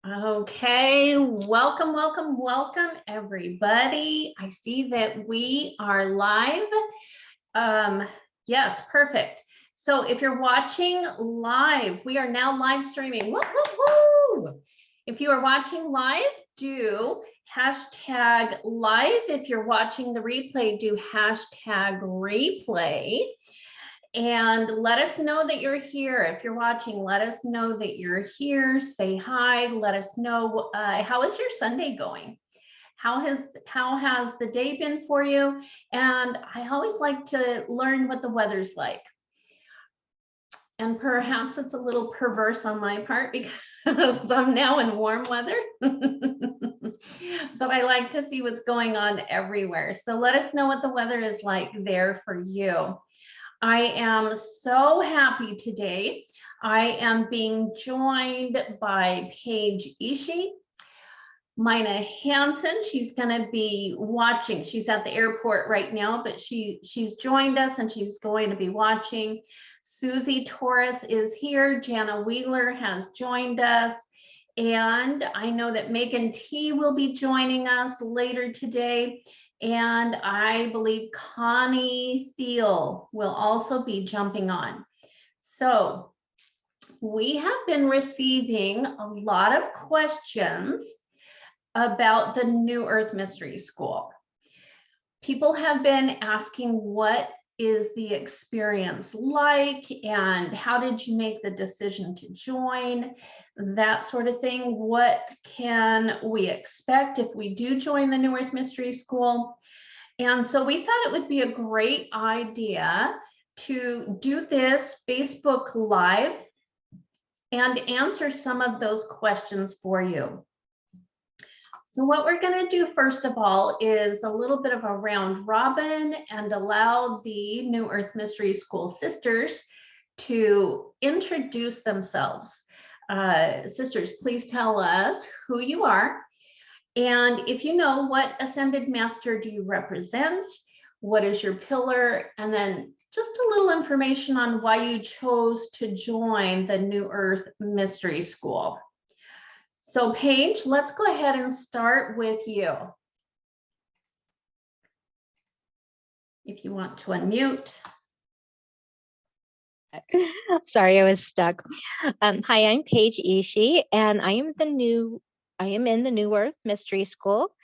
Okay, welcome, welcome, welcome, everybody. I see that we are live. Yes, perfect. So if you're watching live, we are now live streaming. Woo, woo, woo. If you are watching live, do hashtag live. If you're watching the replay, do hashtag replay. And let us know that you're here. If you're watching, let us know that you're here. Say hi. Let us know how is your Sunday going? How has the day been for you? And I always like to learn what the weather's like. And perhaps it's a little perverse on my part because I'm now in warm weather. But I like to see what's going on everywhere. So let us know what the weather is like there for you. I am so happy today. I am being joined by Paige Ishii, Mina Hansen. She's going to be watching. She's at the airport right now, but she's joined us and she's going to be watching. Susie Torres is here. Jana Wheeler has joined us. And I know that Megan T will be joining us later today. And I believe Connie Thiel will also be jumping on. So we have been receiving a lot of questions about the New Earth Mystery School. People have been asking what is the experience like and how did you make the decision to join, that sort of thing. What can we expect if we do join the New Earth Mystery School? And so we thought it would be a great idea to do this Facebook Live and answer some of those questions for you. So what we're going to do first of all is a little bit of a round robin and allow the New Earth Mystery School sisters to introduce themselves. Sisters, please tell us who you are. And if you know, what Ascended Master do you represent? What is your pillar? And then just a little information on why you chose to join the New Earth Mystery School. So Paige, let's go ahead and start with you. If you want to unmute. Sorry, I was stuck. Hi, I'm Paige Ishii, and I am in the New Earth Mystery School.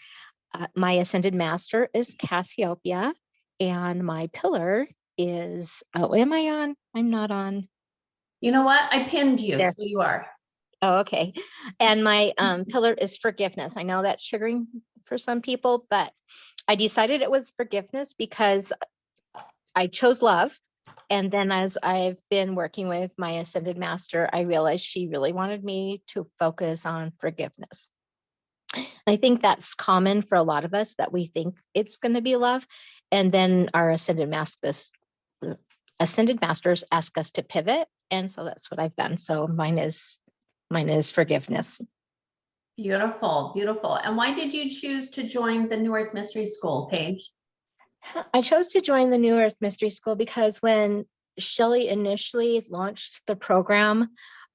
My Ascended Master is Cassiopeia, and my pillar is, oh, am I on? I'm not on. You know what? I pinned you, There. so you are. Oh, okay. And my pillar is forgiveness. I know that's triggering for some people, but I decided it was forgiveness because I chose love. And then as I've been working with my Ascended Master, I realized she really wanted me to focus on forgiveness. I think that's common for a lot of us, that we think it's going to be love. And then our Ascended Masters ask us to pivot. And so that's what I've done. So mine is forgiveness. Beautiful, beautiful. And why did you choose to join the New Earth Mystery School, Paige? I chose to join the New Earth Mystery School because when Shelley initially launched the program,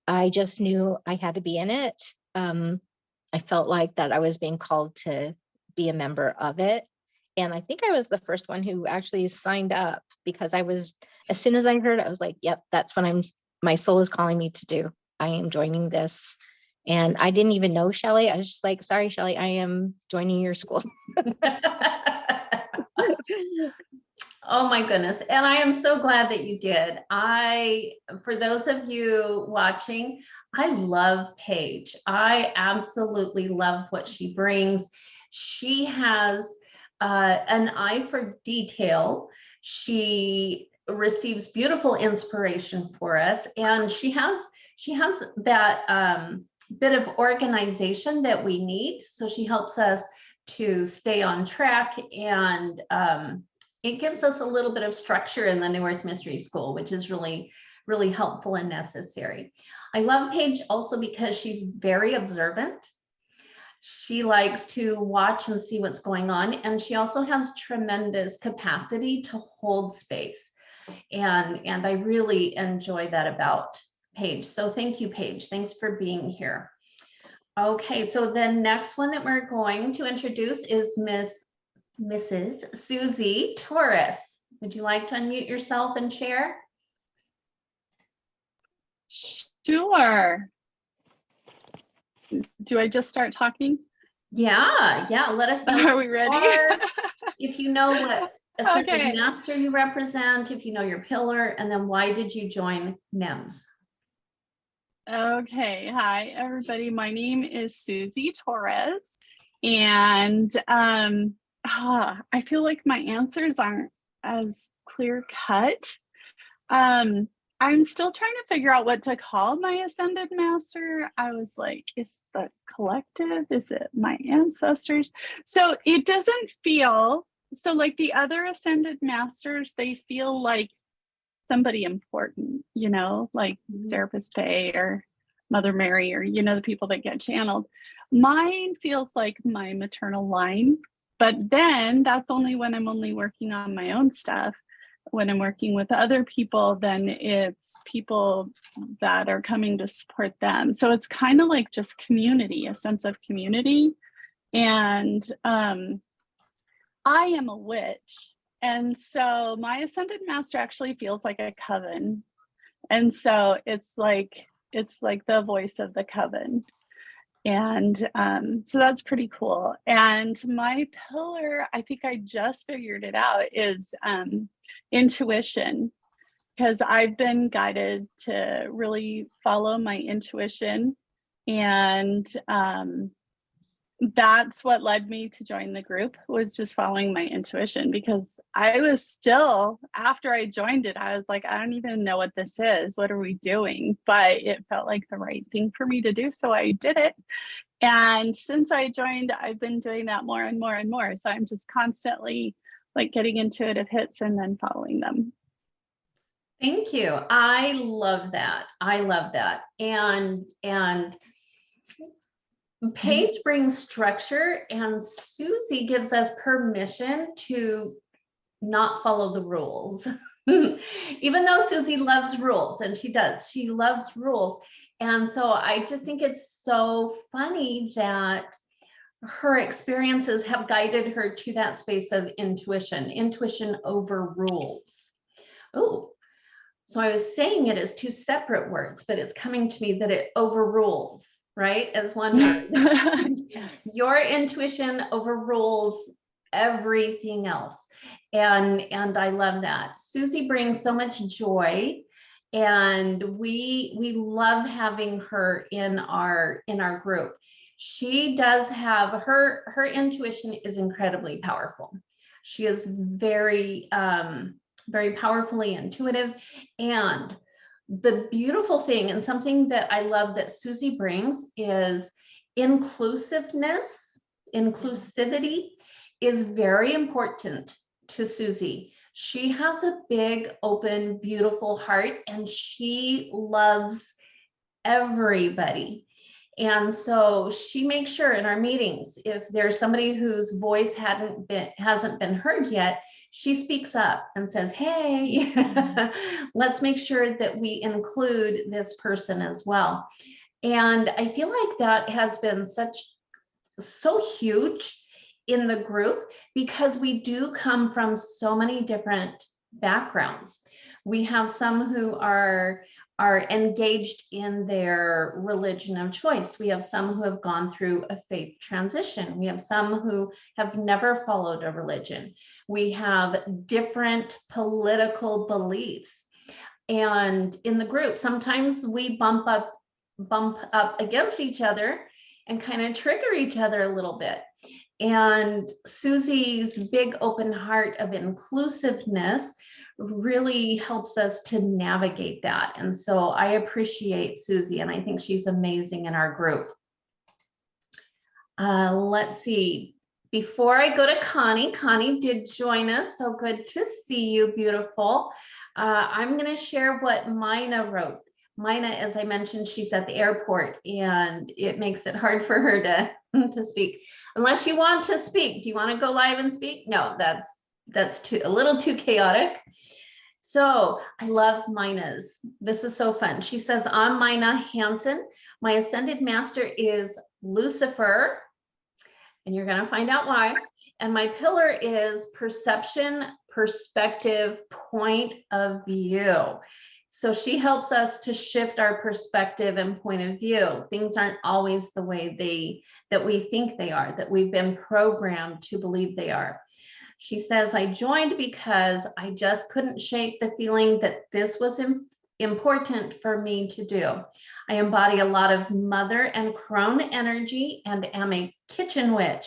I just knew I had to be in it. I felt like that I was being called to be a member of it. And I think I was the first one who actually signed up, because as soon as I heard it, I was like, yep, that's what my soul is calling me to do. I am joining this. And I didn't even know Shelley. I was just like, sorry, Shelley, I am joining your school. Oh my goodness. And I am so glad that you did. For those of you watching, I love Paige. I absolutely love what she brings. She has an eye for detail. She receives beautiful inspiration for us. And she has that bit of organization that we need. So she helps us to stay on track, and it gives us a little bit of structure in the New Earth Mystery School, which is really, really helpful and necessary. I love Paige also because she's very observant. She likes to watch and see what's going on. And she also has tremendous capacity to hold space. And I really enjoy that about Paige. So thank you, Paige. Thanks for being here. Okay, so the next one that we're going to introduce is Mrs. Susie Torres. Would you like to unmute yourself and share? Sure. Do I just start talking? Yeah, let us know. Are we ready? If you know what Ascended Okay. Master you represent, if you know your pillar, and then why did you join NEMS? Okay. Hi, everybody. My name is Susie Torres, and I feel like my answers aren't as clear cut. I'm still trying to figure out what to call my Ascended Master. I was like, is the collective? Is it my ancestors? So it doesn't feel so like the other Ascended Masters, they feel like somebody important, like Serapis Bay or Mother Mary or, the people that get channeled. Mine feels like my maternal line, but then that's only when I'm only working on my own stuff. When I'm working with other people, then it's people that are coming to support them. So it's kind of like just community, a sense of community. And I am a witch. And so my Ascended Master actually feels like a coven. And so it's like the voice of the coven. And so that's pretty cool. And my pillar, I think I just figured it out, is intuition, because I've been guided to really follow my intuition. And that's what led me to join the group, was just following my intuition, because I was still, after I joined it, I was like, I don't even know what this is. What are we doing? But it felt like the right thing for me to do. So I did it. And since I joined, I've been doing that more and more and more. So I'm just constantly like getting intuitive hits and then following them. Thank you. I love that. And Paige brings structure, and Susie gives us permission to not follow the rules. Even though Susie loves rules, and she loves rules. And so I just think it's so funny that her experiences have guided her to that space of intuition over rules. Oh, so I was saying it as two separate words, but it's coming to me that it overrules, right? As one word. Yes. Your intuition overrules everything else. And I love that. Susie brings so much joy, and we love having her in our group. She does have her intuition is incredibly powerful. She is very very powerfully intuitive. And the beautiful thing, and something that I love that Susie brings, is inclusivity is very important to Susie. She has a big, open, beautiful heart, and she loves everybody. And so she makes sure in our meetings, if there's somebody whose voice hasn't been heard yet, she speaks up and says, hey, let's make sure that we include this person as well. And I feel like that has been so huge in the group, because we do come from so many different backgrounds. We have some who are engaged in their religion of choice. We have some who have gone through a faith transition. We have some who have never followed a religion. We have different political beliefs. And in the group, sometimes we bump up against each other and kind of trigger each other a little bit. And Susie's big open heart of inclusiveness really helps us to navigate that. And so I appreciate Susie, and I think she's amazing in our group. Let's see. Before I go to Connie did join us. So good to see you, beautiful. I'm going to share what Mina wrote. Mina, as I mentioned, she's at the airport, and it makes it hard for her to speak. Unless you want to speak. Do you want to go live and speak? No, that's a little too chaotic. So I love Mina's. This is so fun. She says, I'm Mina Hansen. My Ascended Master is Lucifer, and you're going to find out why. And my pillar is perception, perspective, point of view. So she helps us to shift our perspective and point of view. Things aren't always the way that we think they are, that we've been programmed to believe they are. She says, I joined because I just couldn't shake the feeling that this was important for me to do. I embody a lot of mother and crone energy and am a kitchen witch.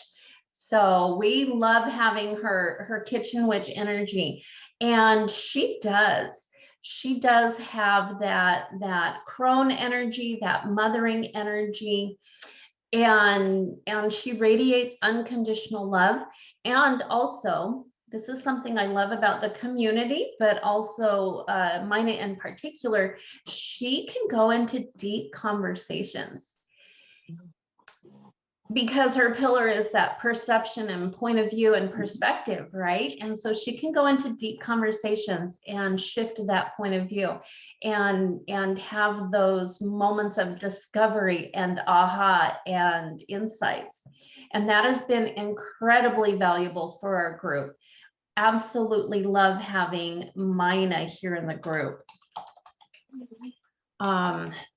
So we love having her kitchen witch energy. And she does have that crone energy, that mothering energy. And she radiates unconditional love. And also, this is something I love about the community, but also Mina in particular, she can go into deep conversations because her pillar is that perception and point of view and perspective, right? And so she can go into deep conversations and shift that point of view and have those moments of discovery and aha and insights. And that has been incredibly valuable for our group. Absolutely love having Mina here in the group.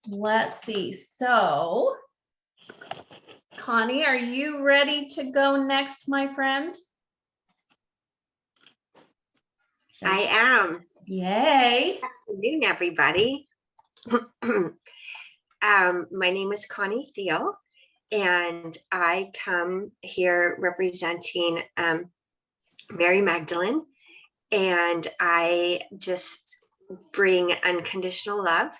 Let's see. So Connie, are you ready to go next, my friend? I am. Yay. Good afternoon, everybody. My name is Connie Thiel, and I come here representing Mary Magdalene, and I just bring unconditional love.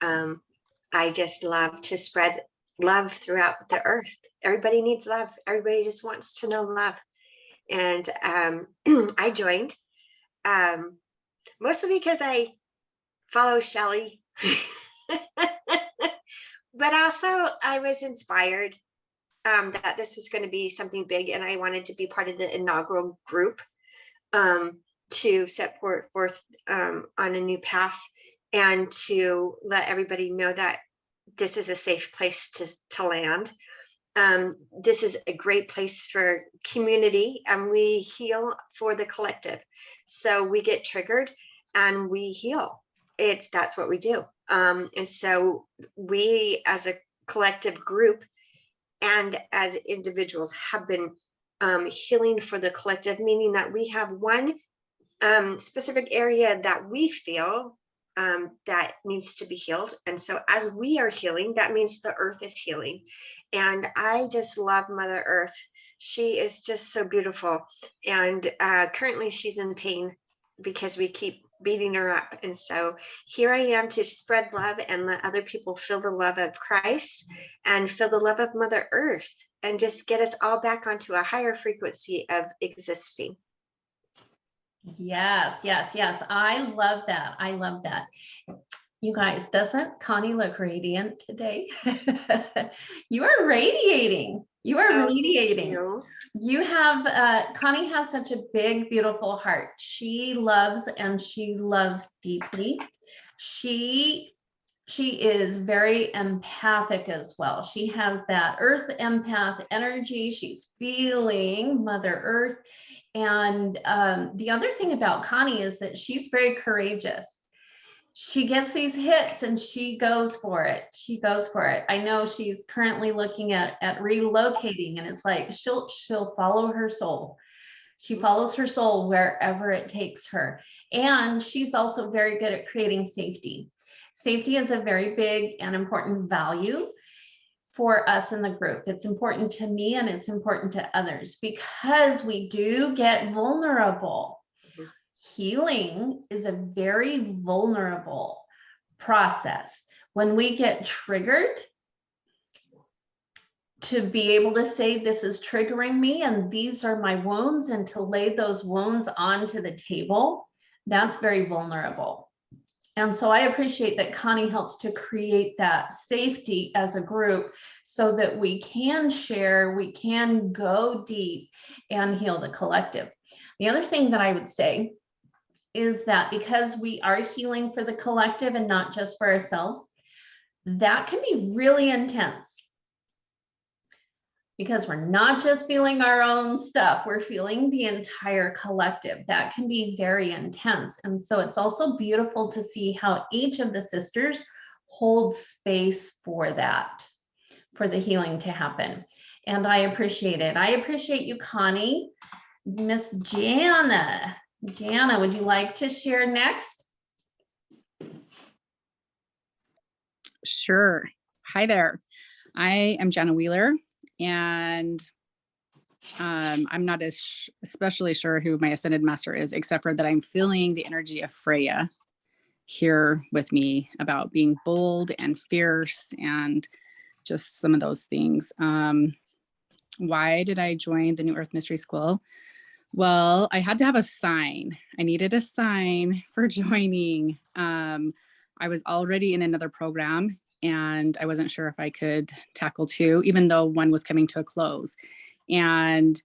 I just love to spread love throughout the earth. Everybody needs love. Everybody just wants to know love. And I joined mostly because I follow Shelley, but also I was inspired that this was going to be something big, and I wanted to be part of the inaugural group to set forth on a new path and to let everybody know that this is a safe place to land. This is a great place for community, and we heal for the collective. So we get triggered and we heal. That's what we do. And so we as a collective group and as individuals have been healing for the collective, meaning that we have one specific area that we feel that needs to be healed. And so as we are healing, that means the earth is healing. And I just love Mother Earth. She is just so beautiful. And currently she's in pain because we keep beating her up. And so here I am to spread love and let other people feel the love of Christ and feel the love of Mother Earth and just get us all back onto a higher frequency of existing. Yes, yes, yes. I love that. I love that. You guys, doesn't Connie look radiant today? You are radiating. You are radiating. You have, Connie has such a big, beautiful heart. She loves and she loves deeply. She is very empathic as well. She has that earth empath energy. She's feeling Mother Earth. And the other thing about Connie is that she's very courageous. She gets these hits and she goes for it. She goes for it. I know she's currently looking at relocating, and it's like she'll follow her soul. She follows her soul wherever it takes her. And she's also very good at creating safety. Safety is a very big and important value for us in the group. It's important to me and it's important to others because we do get vulnerable. Healing is a very vulnerable process. When we get triggered, to be able to say this is triggering me and these are my wounds, and to lay those wounds onto the table, that's very vulnerable. And so I appreciate that Connie helps to create that safety as a group so that we can share, we can go deep and heal the collective. The other thing that I would say is that because we are healing for the collective and not just for ourselves, that can be really intense. because we're not just feeling our own stuff, we're feeling the entire collective. That can be very intense. And so it's also beautiful to see how each of the sisters hold space for that, for the healing to happen. And I appreciate it. I appreciate you, Connie. Miss Jana. Jana, would you like to share next? Sure. Hi there. I am Jana Wheeler, and I'm not especially sure who my ascended master is, except for that I'm feeling the energy of Freya here with me about being bold and fierce and just some of those things. Why did I join the New Earth Mystery School? Well, I had to have a sign. I needed a sign for joining. I was already in another program and I wasn't sure if I could tackle two, even though one was coming to a close. And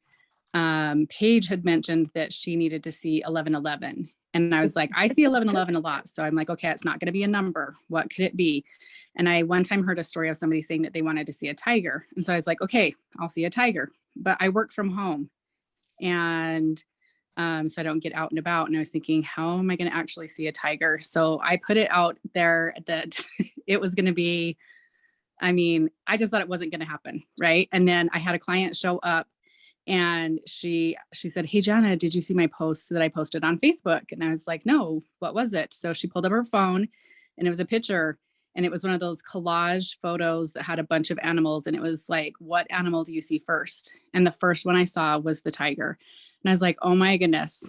Paige had mentioned that she needed to see 1111. And I was like, I see 1111 a lot. So I'm like, okay, it's not going to be a number. What could it be? And I one time heard a story of somebody saying that they wanted to see a tiger. And so I was like, okay, I'll see a tiger. But I work from home. And so I don't get out and about. And I was thinking, how am I going to actually see a tiger? So I put it out there that it was going to be, I mean, I just thought it wasn't going to happen. Right. And then I had a client show up and she said, hey, Jana, did you see my post that I posted on Facebook? And I was like, no, what was it? So she pulled up her phone and it was a picture. And it was one of those collage photos that had a bunch of animals. And it was like, what animal do you see first? And the first one I saw was the tiger. And I was like, oh my goodness,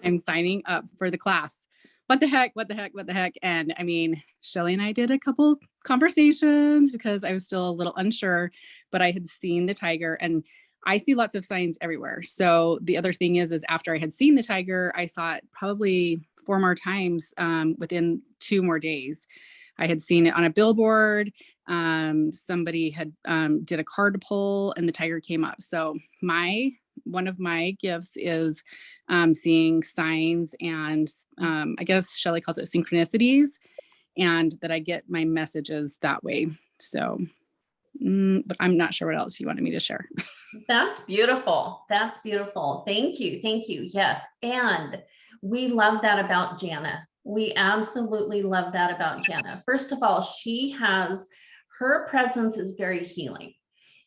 I'm signing up for the class. What the heck, what the heck, what the heck? And I mean, Shelly and I did a couple conversations because I was still a little unsure, but I had seen the tiger and I see lots of signs everywhere. So the other thing is after I had seen the tiger, I saw it probably 4 more times within 2 more days. I had seen it on a billboard. Somebody had did a card pull and the tiger came up. So one of my gifts is seeing signs and I guess Shelly calls it synchronicities, and that I get my messages that way. So, but I'm not sure what else you wanted me to share. That's beautiful. That's beautiful. Thank you. Thank you. Yes. And we love that about Jana. We absolutely love that about Jana. First of all, her presence is very healing.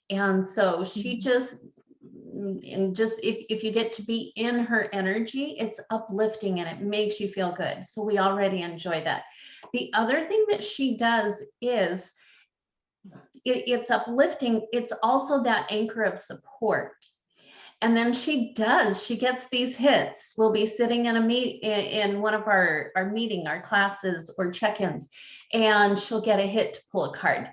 And so she just if you get to be in her energy, it's uplifting and it makes you feel good. So we already enjoy that. The other thing that she does is it's uplifting. It's also that anchor of support. And then she gets these hits. We'll be sitting in one of our classes or check-ins, and she'll get a hit to pull a card.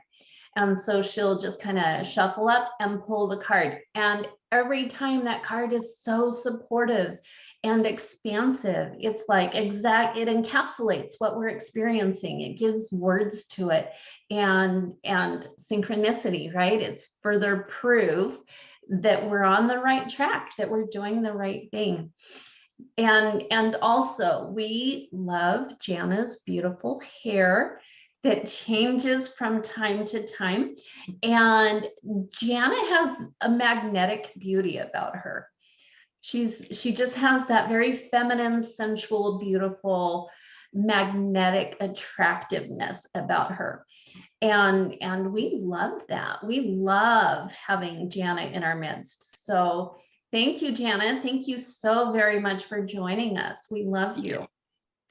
And so she'll just kind of shuffle up and pull the card. And every time that card is so supportive and expansive, it's like it encapsulates what we're experiencing. It gives words to it and synchronicity, right? It's further proof that we're on the right track, that we're doing the right thing. And also we love Jana's beautiful hair that changes from time to time. And Jana has a magnetic beauty about her. She just has that very feminine, sensual, beautiful, magnetic attractiveness about her. And we love that. We love having Jana in our midst. So thank you, Jana. Thank you so very much for joining us. We love you.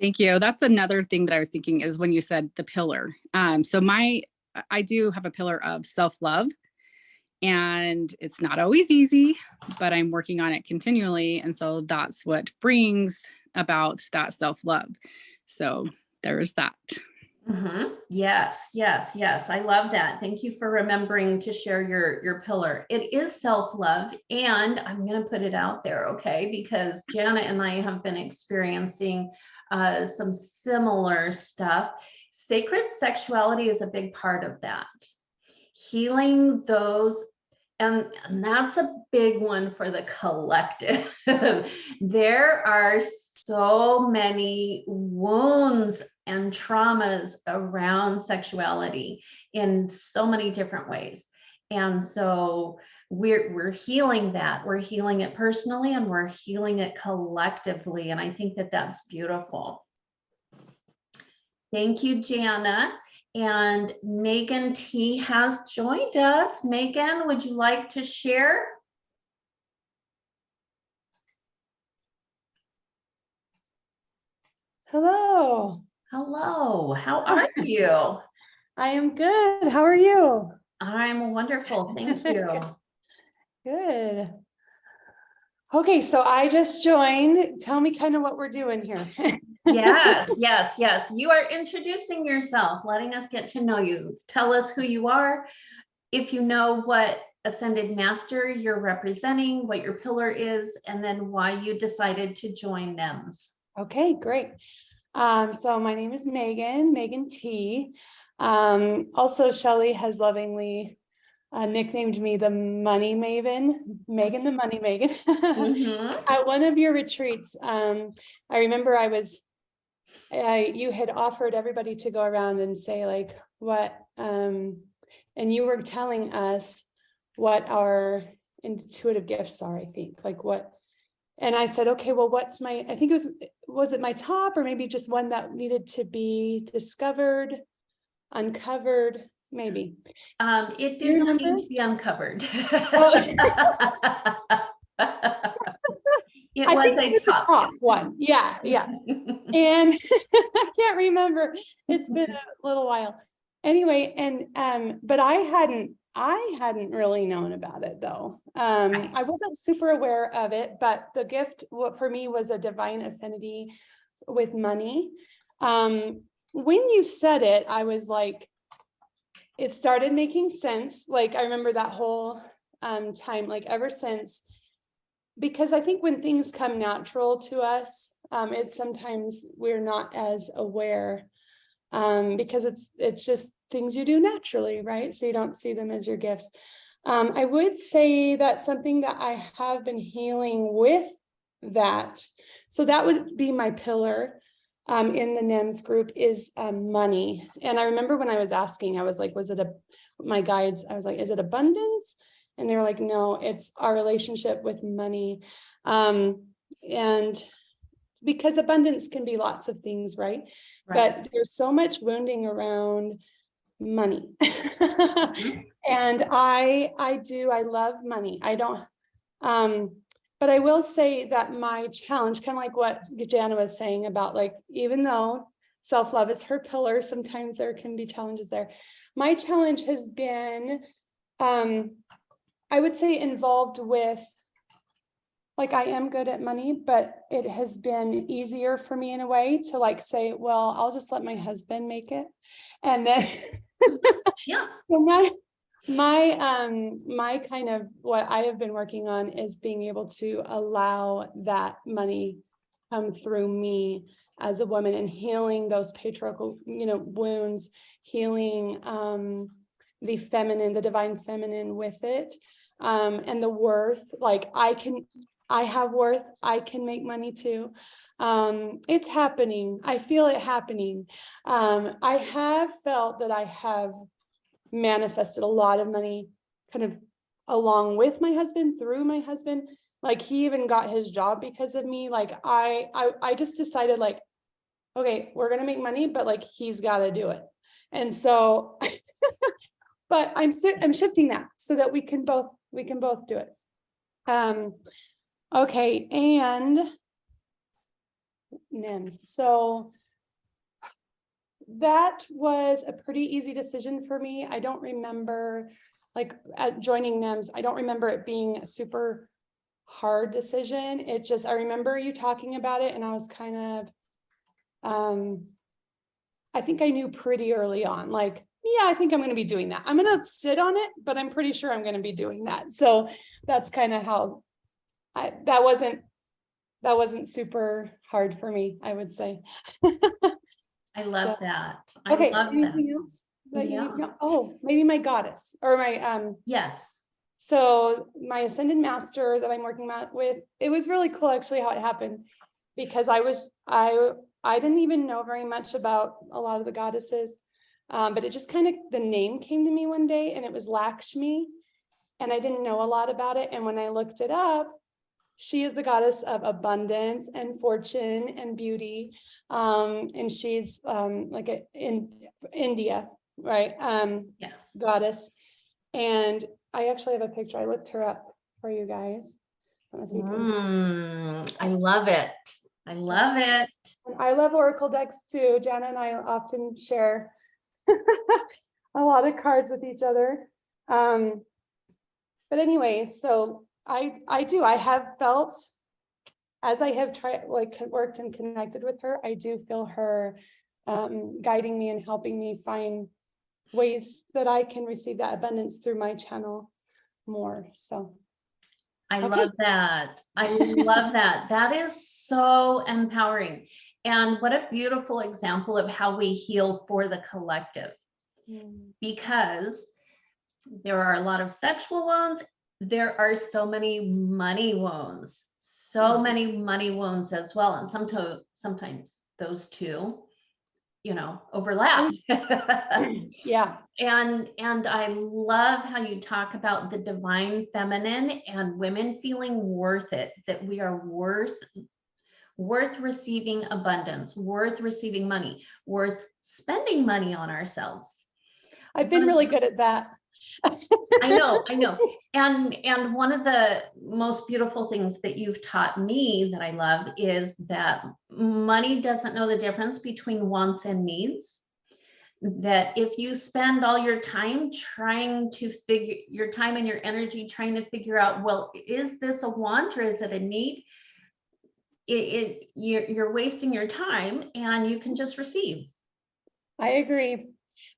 Thank you. That's another thing that I was thinking is when you said the pillar. So I do have a pillar of self-love, and it's not always easy, but I'm working on it continually. And so that's what brings about that self-love. So there's that. Mm-hmm. Yes, yes, yes. I love that. Thank you for remembering to share your pillar. It is self-love, and I'm going to put it out there, okay? Because Jana and I have been experiencing some similar stuff. Sacred sexuality is a big part of that. Healing those, and that's a big one for the collective. There are so many wounds and traumas around sexuality in so many different ways. And so we're healing that. We're healing it personally and we're healing it collectively. And I think that that's beautiful. Thank you, Jana. And Megan T has joined us. Megan, would you like to share? Hello, Hello, how are you? I am good. How are you? I'm wonderful, thank you. Good. Okay, so I just joined. Tell me kind of what we're doing here. Yes, yes, yes. You are introducing yourself, letting us get to know you. Tell us who you are. If you know what Ascended Master you're representing, what your pillar is, and then why you decided to join NEMS. Okay, great. So my name is Megan T. Also, Shelley has lovingly nicknamed me the Money Maven, Megan the Money Maven. Mhm. At one of your retreats, I remember you had offered everybody to go around and say like what, and you were telling us what our intuitive gifts are, I think, like what, and I said, okay, well, what's my, I think was it my top or maybe just one that needed to be discovered, uncovered, maybe. It Do you did not remember? need to be uncovered. Oh. It I was think a it was the top top gift. one. Yeah. And I can't remember. It's been a little while. Anyway, and but I hadn't really known about it though. Right. I wasn't super aware of it, but the gift for me was a divine affinity with money. When you said it, I was like, it started making sense. Like I remember that whole time, like ever since, because I think when things come natural to us, it's sometimes we're not as aware because it's just things you do naturally, right? So you don't see them as your gifts. I would say that's something that I have been healing with that. So that would be my pillar in the NEMS group is money. And I remember when I was asking, I was like, my guides, I was like, is it abundance? And they were like, no, it's our relationship with money. And because abundance can be lots of things, right? But there's so much wounding around money. And I love money. I don't, but I will say that my challenge, kind of like what Jana was saying about like, even though self-love is her pillar, sometimes there can be challenges there. My challenge has been, I would say involved with, like, I am good at money, but it has been easier for me in a way to like say, well, I'll just let my husband make it. And then Yeah. so my kind of what I have been working on is being able to allow that money come through me as a woman and healing those patriarchal, wounds, healing the feminine, the divine feminine with it. And the worth, like I have worth, I can make money too. It's happening. I feel it happening. I have felt that I have manifested a lot of money kind of along with my husband, through my husband. Like he even got his job because of me. Like I just decided like, okay, we're gonna make money, but like he's got to do it. And so but I'm shifting that so that we can both do it. Okay, and NEMS. So that was a pretty easy decision for me. I don't remember like at joining NEMS, I don't remember it being a super hard decision. It just, I remember you talking about it and I was kind of, I think I knew pretty early on, like, yeah, I think I'm going to be doing that. I'm going to sit on it, but I'm pretty sure I'm going to be doing that. So that's kind of how that wasn't super hard for me, I would say. I love that. Okay, I love anything that. else that you need to Yeah. know? Oh, maybe my goddess or my Yes. so my ascended master that I'm working with, it was really cool actually how it happened, because I didn't even know very much about a lot of the goddesses, but it just kind of, the name came to me one day and it was Lakshmi. and I didn't know a lot about it. And when I looked it up, she is the goddess of abundance and fortune and beauty. And she's like in India, right? Yes. Goddess. And I actually have a picture. I looked her up for you guys. I don't know if you can see. I love it. I love it. And I love Oracle decks too. Jana and I often share a lot of cards with each other. But anyways, so I have felt, as I have tried, like worked and connected with her, I do feel her guiding me and helping me find ways that I can receive that abundance through my channel more. So I Okay. love that. I love that. That is so empowering. And what a beautiful example of how we heal for the collective, because there are a lot of sexual wounds. There are so many money wounds, so many money wounds as well. And sometimes those two, overlap. yeah, And I love how you talk about the divine feminine and women feeling worth it, that we are worth receiving abundance, worth receiving money, worth spending money on ourselves. I've been really good at that. I know. And one of the most beautiful things that you've taught me that I love is that money doesn't know the difference between wants and needs. That if you spend all your time trying to figure your time and your energy trying to figure out, well, is this a want or is it a need? You're wasting your time, and you can just receive. I agree,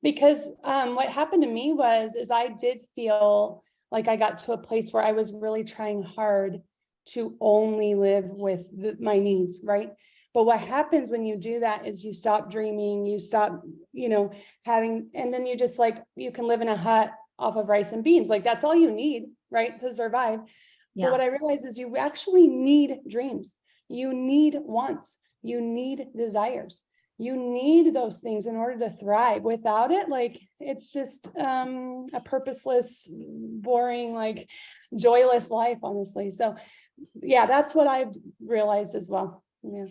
because what happened to me is I did feel like I got to a place where I was really trying hard to only live with my needs, right? But what happens when you do that is you stop dreaming, you stop, having, and then you just you can live in a hut off of rice and beans. Like that's all you need, right, to survive. Yeah. But what I realized is you actually need dreams. You need wants, you need desires. You need those things in order to thrive. Without it, it's just a purposeless, boring, joyless life, honestly. So yeah, that's what I've realized as well. Yeah.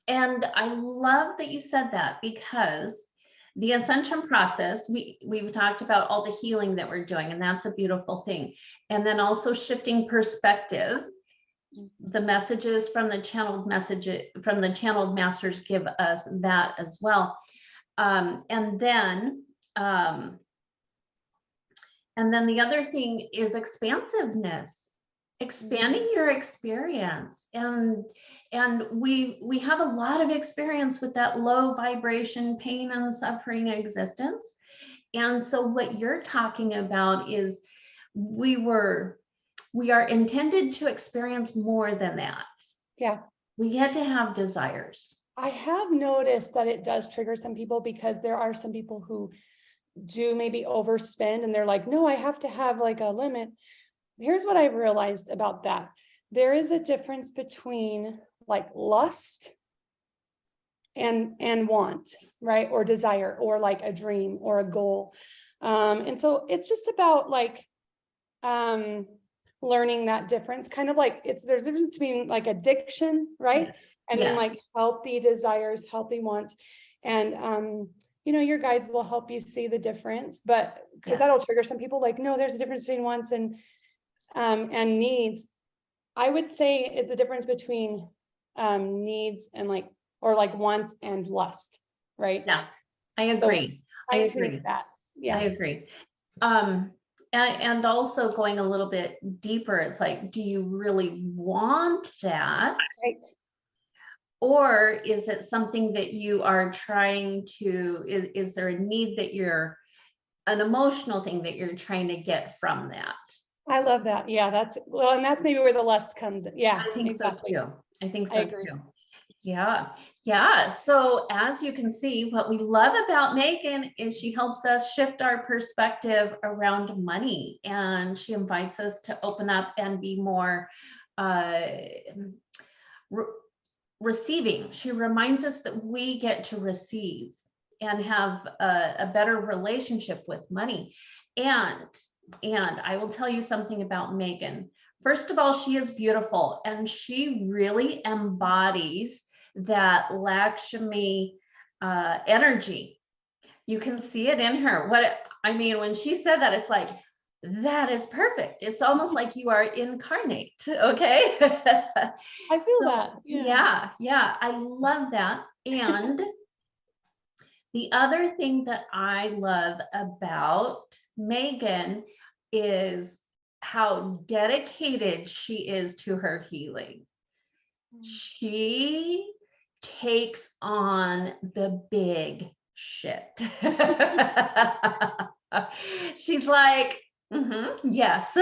And I love that you said that, because the ascension process, we've talked about all the healing that we're doing, and that's a beautiful thing. And then also shifting perspective. The messages from the channeled masters give us that as well. And then the other thing is expansiveness, expanding your experience. And we have a lot of experience with that low vibration, pain and suffering existence. And so what you're talking about is we are intended to experience more than that. Yeah. We get to have desires. I have noticed that it does trigger some people, because there are some people who do maybe overspend and they're like, no, I have to have a limit. Here's what I've realized about that. There is a difference between lust and want, right? Or desire, or a dream or a goal. And so it's just about learning that difference, kind of there's a difference between addiction, right? Yes. And Yes. then healthy desires, healthy wants. And your guides will help you see the difference, but because Yes. that'll trigger some people no, there's a difference between wants and needs. I would say it's a difference between needs and wants and lust, right? Yeah, I So agree. I agree. that. Yeah. I agree. And also going a little bit deeper, it's do you really want that? Right. Or is it something that you are trying to, is there a need that an emotional thing that you're trying to get from that? I love that. Yeah, and that's maybe where the lust comes in. Yeah, I think exactly. so too. I think I so agree. too. Yeah. So as you can see, what we love about Megan is she helps us shift our perspective around money, and she invites us to open up and be more receiving. She reminds us that we get to receive and have a better relationship with money. And And I will tell you something about Megan. First of all, she is beautiful and she really embodies that Lakshmi energy. You can see it in her. I mean, when she said that, it's like, that is perfect. It's almost like you are incarnate. Okay. I feel So, that. yeah, I love that. And the other thing that I love about Megan is how dedicated she is to her healing. She takes on the big shit. She's like, yes.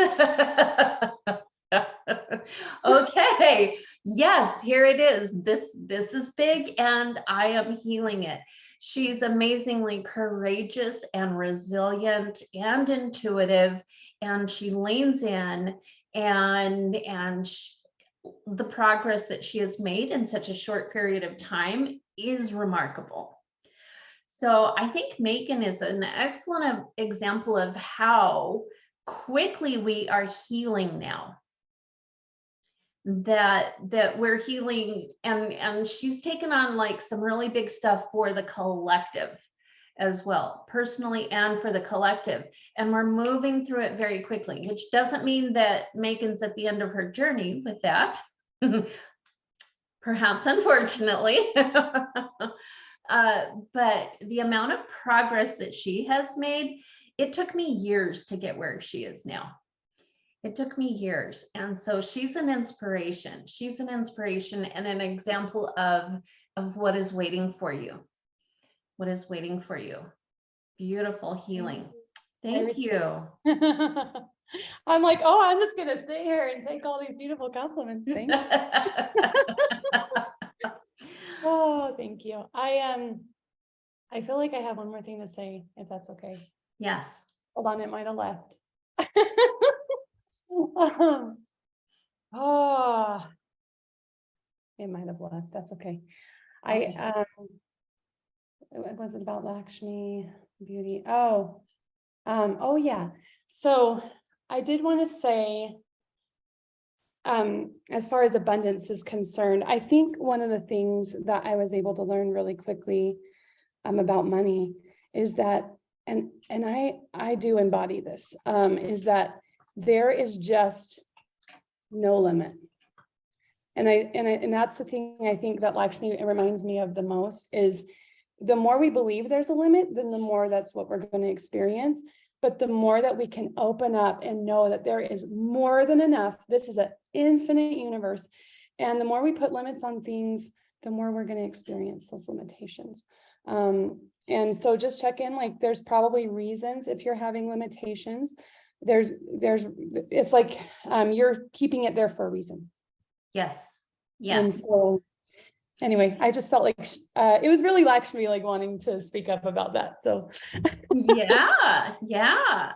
Okay, yes, here it is. This is big and I am healing it. She's amazingly courageous and resilient and intuitive, and she leans in and the progress that she has made in such a short period of time is remarkable. So I think Megan is an excellent example of how quickly we are healing now. That we're healing, and she's taken on like some really big stuff for the collective as well, personally and for the collective. And we're moving through it very quickly, which doesn't mean that Megan's at the end of her journey with that. Perhaps, unfortunately. But the amount of progress that she has made, it took me years to get where she is now. It took me years. And so she's an inspiration. She's an inspiration and an example of what is waiting for you. What is waiting for you. Beautiful healing. Thank you. I'm like, oh, I'm just gonna sit here and take all these beautiful compliments. Thank you. Oh, thank you. I feel like I have one more thing to say, if that's okay. Yes. Hold on, it might have left. Oh, it might have left. That's okay. Was it about Lakshmi beauty? Oh yeah. So I did want to say, as far as abundance is concerned, I think one of the things that I was able to learn really quickly about money is that, and I do embody this, is that there is just no limit. And that's the thing I think that Lakshmi reminds me of the most, is the more we believe there's a limit, then the more that's what we're going to experience. But the more that we can open up and know that there is more than enough, this is an infinite universe. And the more we put limits on things, the more we're going to experience those limitations. And so just check in, like there's probably reasons if you're having limitations. It's like you're keeping it there for a reason. Yes. And Yes. so anyway, I just felt like it was really Lakshmi like wanting to speak up about that. So Yeah.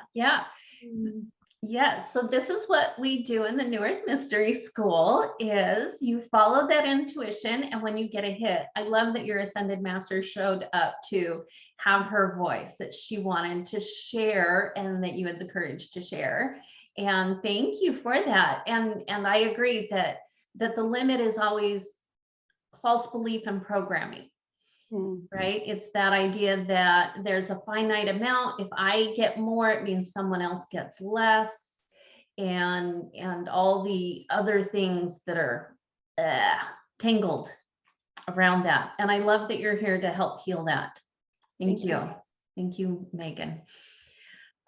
Yes. So this is what we do in the New Earth Mystery School is you follow that intuition. And when you get a hit, I love that your Ascended Master showed up to have her voice that she wanted to share and that you had the courage to share. And thank you for that. And I agree that the limit is always false belief and programming. Right? It's that idea that there's a finite amount. If I get more, it means someone else gets less, and all the other things that are tangled around that. And I love that you're here to help heal that. Thank you. Thank you, Megan.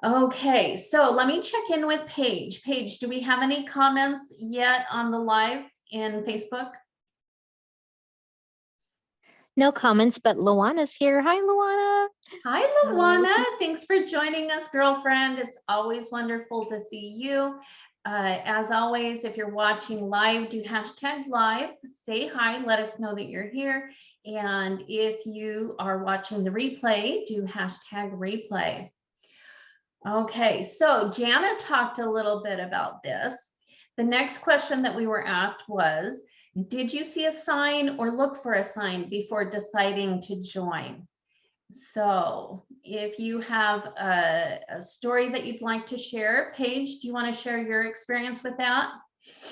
Okay, so let me check in with Paige. Paige, do we have any comments yet on the live in Facebook? No comments, but Luana's here. Hi, Luana. Hi, Luana. Thanks for joining us, girlfriend. It's always wonderful to see you. As always, if you're watching live, do #live, say hi, let us know that you're here. And if you are watching the replay, do #replay. Okay, so Jana talked a little bit about this. The next question that we were asked was, did you see a sign or look for a sign before deciding to join? So if you have a story that you'd like to share, Paige, do you want to share your experience with that?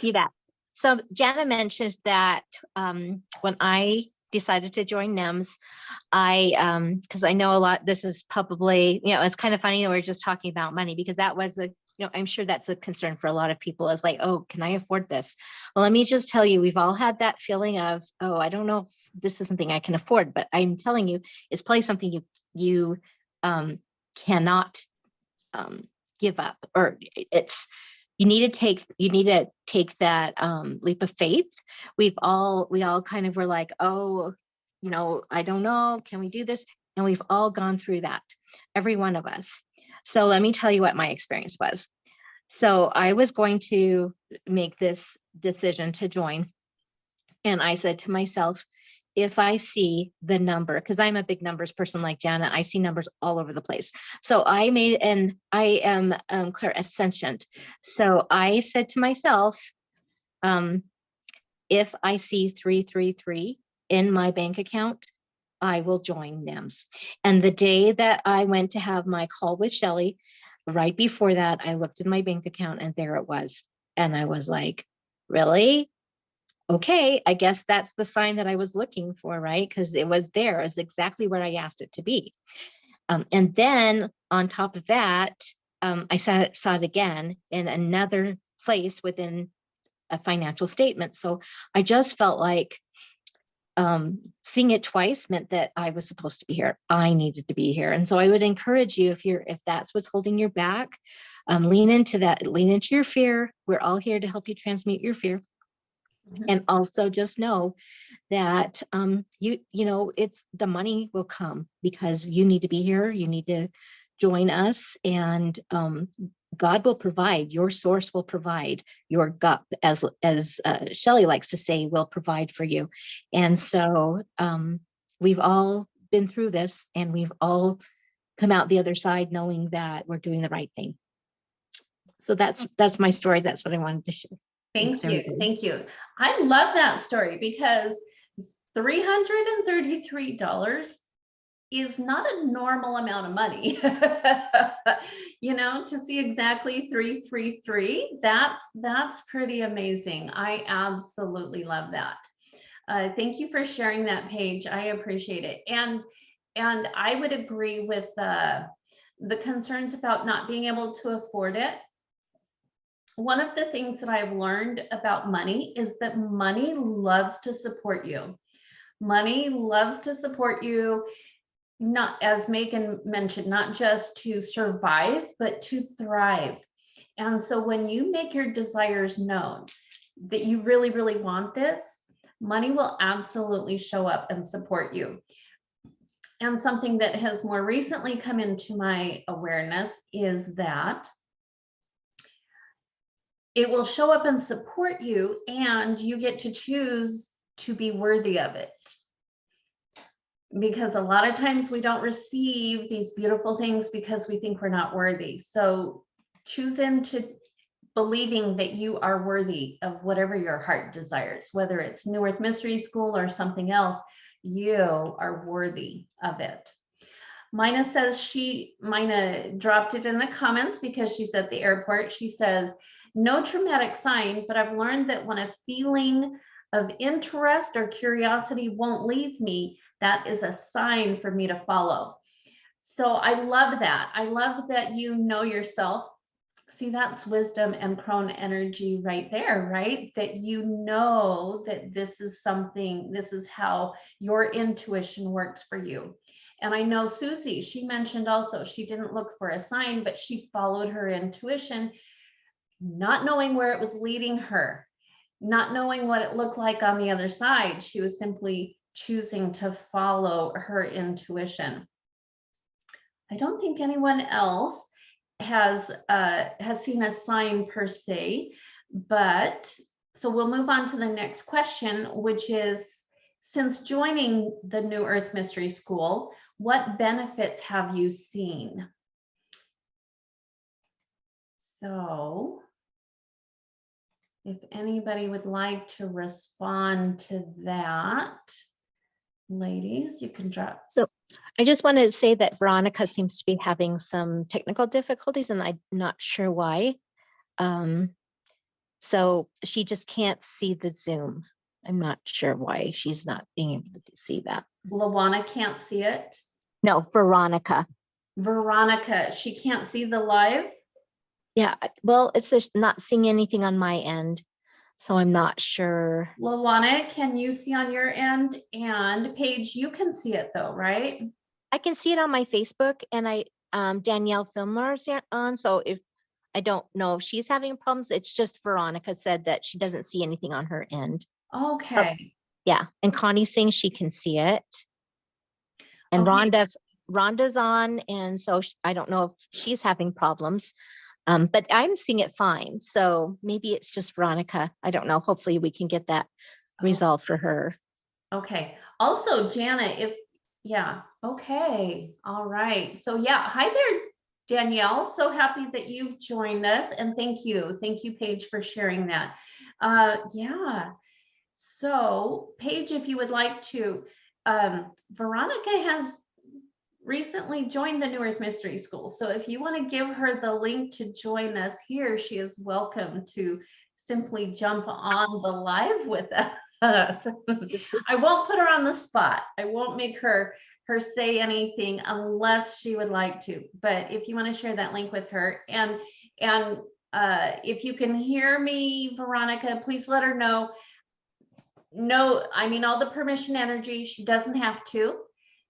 You bet. So Jana mentioned that when I decided to join NEMS, because I know a lot, this is probably, it's kind of funny that we're just talking about money, because that was I'm sure that's a concern for a lot of people, is like, oh, can I afford this? Well, let me just tell you, we've all had that feeling of, oh, I don't know if this is something I can afford, but I'm telling you, it's probably something you cannot give up, or you need to take that leap of faith. We all kind of were like, oh, I don't know, can we do this? And we've all gone through that, every one of us. So let me tell you what my experience was. So I was going to make this decision to join. And I said to myself, if I see the number, because I'm a big numbers person like Jana, I see numbers all over the place. So I am clairsentient. So I said to myself, if I see 333 in my bank account, I will join NEMS. And the day that I went to have my call with Shelly, right before that, I looked at my bank account and there it was. And I was like, really? Okay, I guess that's the sign that I was looking for, right? Because it was there, it's exactly where I asked it to be. And then on top of that, I saw it again in another place within a financial statement. So I just felt like seeing it twice meant that I was supposed to be here. I needed to be here. And so I would encourage you, if that's what's holding you back, lean into that, lean into your fear. We're all here to help you transmute your fear. And also just know that it's the money will come, because you need to be here. You need to join us, and God will provide. Your source will provide. Your gut, as Shelly likes to say, will provide for you. And so we've all been through this, and we've all come out the other side knowing that we're doing the right thing. So that's my story. That's what I wanted to share. Thank you. Thank you. I love that story, because $333 is not a normal amount of money. To see exactly 333, that's pretty amazing. I absolutely love that. Thank you for sharing that, Paige. I appreciate it. And I would agree with the concerns about not being able to afford it. One of the things that I've learned about money is that money loves to support you. Money loves to support you, not, as Megan mentioned, not just to survive, but to thrive. And so when you make your desires known, that you really, really want this, money will absolutely show up and support you. And something that has more recently come into my awareness is that it will show up and support you, and you get to choose to be worthy of it. Because a lot of times we don't receive these beautiful things because we think we're not worthy. So choose into believing that you are worthy of whatever your heart desires, whether it's New Earth Mystery School or something else, you are worthy of it. Mina says Mina dropped it in the comments because she's at the airport. She says, no traumatic sign, but I've learned that when a feeling of interest or curiosity won't leave me, that is a sign for me to follow. So I love that. I love that you know yourself. See, that's wisdom and crone energy right there, right? That you know that this is something, this is how your intuition works for you. And I know Susie, she mentioned also, she didn't look for a sign, but she followed her intuition, not knowing where it was leading her, not knowing what it looked like on the other side. She was simply choosing to follow her intuition. I don't think anyone else has seen a sign per se, but so we'll move on to the next question, which is, since joining the New Earth Mystery School, what benefits have you seen? So if anybody would like to respond to that, ladies, you can drop. I just wanted to say that Veronica seems to be having some technical difficulties and I'm not sure why. So she just can't see the Zoom. I'm not sure why she's not being able to see that. Lawana can't see it. No, Veronica. Veronica, she can't see the live. Yeah, well, it's just not seeing anything on my end. So I'm not sure. Lawana, can you see on your end? And Paige, you can see it though, right? I can see it on my Facebook and Danielle Filmer's on. So if I don't know if she's having problems, it's just Veronica said that she doesn't see anything on her end. Okay. Yeah, and Connie's saying she can see it. And Okay. Rhonda's on, and so I don't know if she's having problems. But I'm seeing it fine. So maybe it's just Veronica. I don't know. Hopefully we can get that resolved for her. Okay. Also, Jana, yeah, okay. All right. So yeah, hi there, Danielle. So happy that you've joined us, and thank you. Thank you, Paige, for sharing that. Yeah. So Paige, if you would like to, Veronica has recently joined the New Earth Mystery School. So if you want to give her the link to join us here, she is welcome to simply jump on the live with us. I won't put her on the spot. I won't make her say anything unless she would like to. But if you want to share that link with her, and if you can hear me, Veronica, please let her know. No, I mean, all the permission energy, she doesn't have to.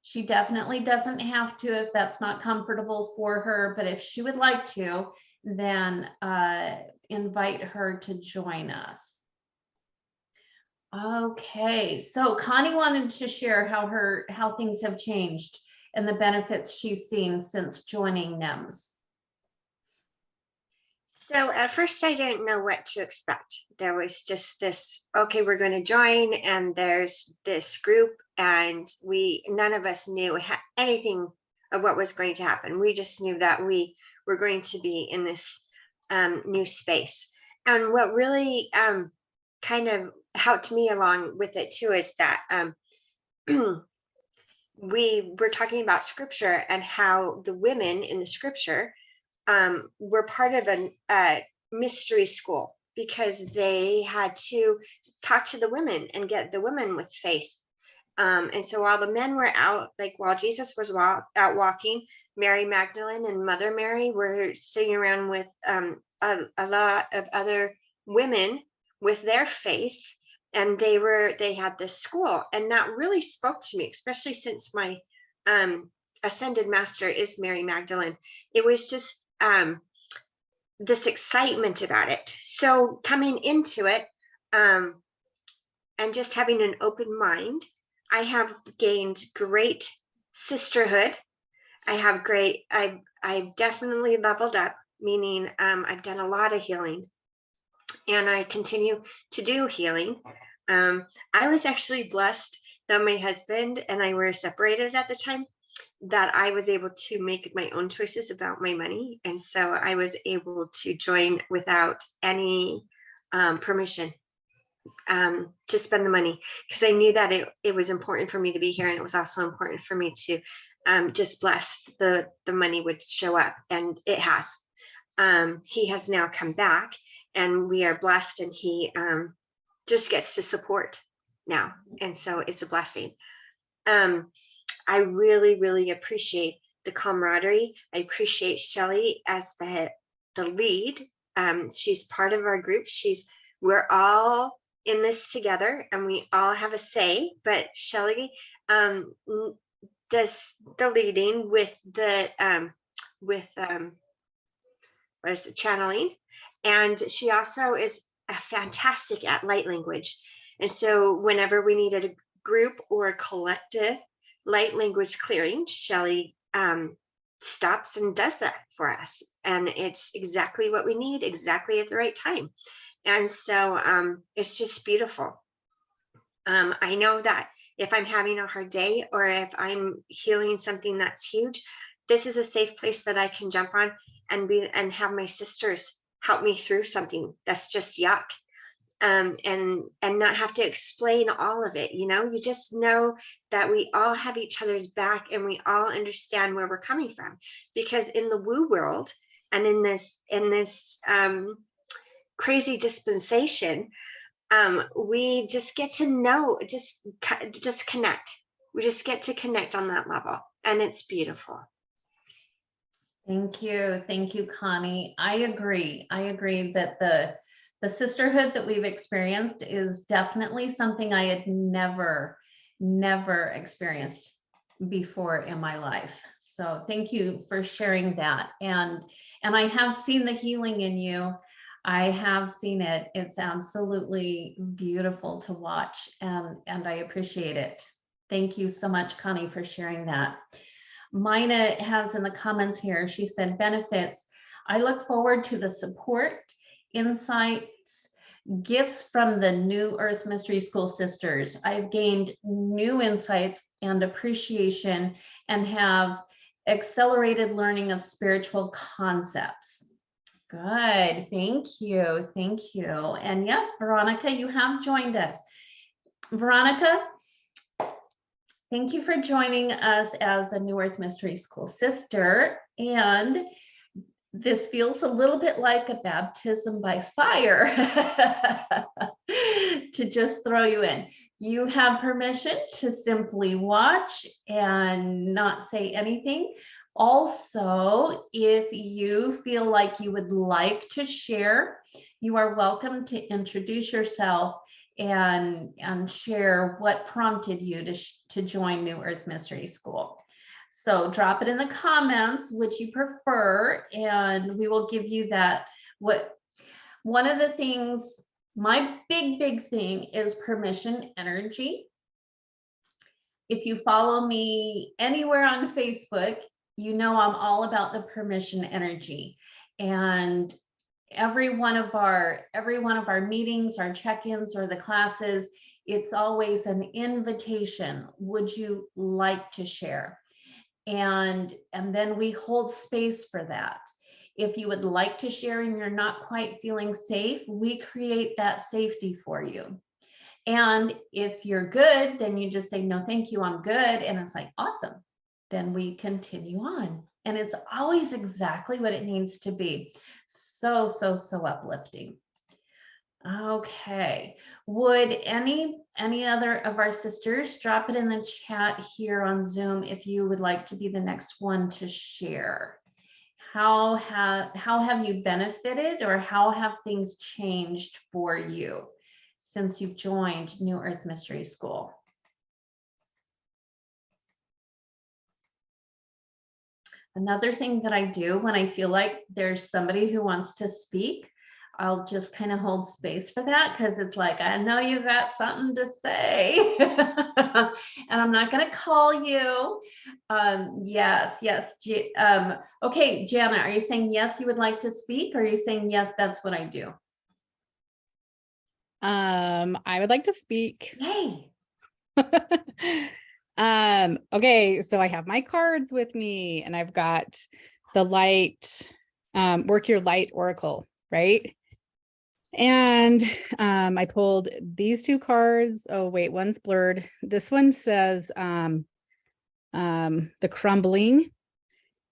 She definitely doesn't have to if that's not comfortable for her. But if she would like to, then invite her to join us. Okay, so Connie wanted to share how things have changed and the benefits she's seen since joining NEMS. So at first I didn't know what to expect. There was just this, okay, we're going to join, and there's this group, and none of us knew anything of what was going to happen. We just knew that we were going to be in this new space. And what really kind of helped me along with it too is that we were talking about scripture and how the women in the scripture were part of a mystery school because they had to talk to the women and get the women with faith. And so while the men were out, like while Jesus was out walking, Mary Magdalene and Mother Mary were sitting around with a lot of other women with their faith, and they had this school, and that really spoke to me, especially since my ascended master is Mary Magdalene. It was just this excitement about it. So coming into it and just having an open mind, I have gained great sisterhood. I've definitely leveled up, meaning I've done a lot of healing, and I continue to do healing. I was actually blessed that my husband and I were separated at the time, that I was able to make my own choices about my money. And so I was able to join without any permission to spend the money, because I knew that it was important for me to be here. And it was also important for me to just bless the money would show up, and it has. He has now come back, and we are blessed, and he just gets to support now. And so it's a blessing. I really, really appreciate the camaraderie. I appreciate Shelly as the lead. She's part of our group. We're all in this together, and we all have a say, but Shelly does the leading with the what is it, channeling, and she also is fantastic at light language. And so whenever we needed a group or a collective light language clearing, Shelly stops and does that for us, and it's exactly what we need, exactly at the right time. And so it's just beautiful. I know that if I'm having a hard day, or if I'm healing something that's huge, this is a safe place that I can jump on and have my sisters help me through something that's just yuck. and not have to explain all of it. You just know that we all have each other's back and we all understand where we're coming from, because in the woo world and in this crazy dispensation, we just get to know, just connect. We just get to connect on that level, and it's beautiful. Thank you, Connie. I agree that the sisterhood that we've experienced is definitely something I had never experienced before in my life. So thank you for sharing that. And I have seen the healing in you. I have seen it. It's absolutely beautiful to watch, and I appreciate it. Thank you so much, Connie, for sharing that. Mina has in the comments here, she said, benefits. I look forward to the support, insights, gifts from the New Earth Mystery School sisters. I've gained new insights and appreciation and have accelerated learning of spiritual concepts. Good, thank you. And yes, Veronica, you have joined us. Veronica, thank you for joining us as a New Earth Mystery School sister. And this feels a little bit like a baptism by fire to just throw you in. You have permission to simply watch and not say anything. Also, if you feel like you would like to share, you are welcome to introduce yourself and share what prompted you to join New Earth Mystery School. So drop it in the comments, which you prefer, and we will give you that. One of the things, my big thing is permission energy. If you follow me anywhere on Facebook, you know I'm all about the permission energy. And every one of our meetings, our check-ins, or the classes, it's always an invitation. Would you like to share? And then we hold space for that. If you would like to share and you're not quite feeling safe, we create that safety for you. And if you're good, then you just say, no, thank you, I'm good. And it's like, awesome. Then we continue on. And it's always exactly what it needs to be. So uplifting. Okay. Would any other of our sisters drop it in the chat here on Zoom if you would like to be the next one to share? How have you benefited, or how have things changed for you since you've joined New Earth Mystery School? Another thing that I do when I feel like there's somebody who wants to speak, I'll just kind of hold space for that, because it's like, I know you got something to say. And I'm not going to call you. Yes. Okay, Jana, are you saying yes, you would like to speak? Or are you saying yes, that's what I do? I would like to speak. Yay. Okay, so I have my cards with me, and I've got the light, work your light oracle, right? And I pulled these two cards. Oh wait, one's blurred. This one says the crumbling.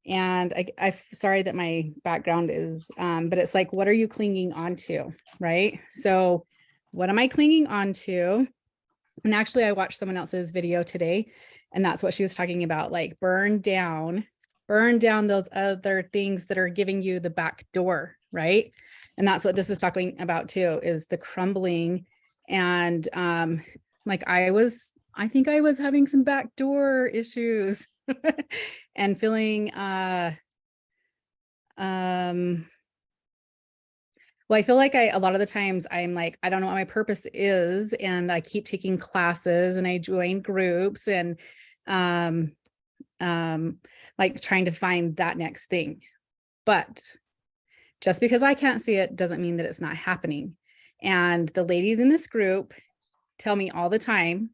And I'm sorry that my background is, but it's like, what are you clinging onto, right? So what am I clinging onto? And actually, I watched someone else's video today, and that's what she was talking about, like burn down those other things that are giving you the back door, right? And that's what this is talking about too, is the crumbling. And like I think I was having some backdoor issues and feeling well, I feel like a lot of the times I'm like, I don't know what my purpose is. And I keep taking classes and I join groups and like trying to find that next thing. But just because I can't see it doesn't mean that it's not happening. And the ladies in this group tell me all the time,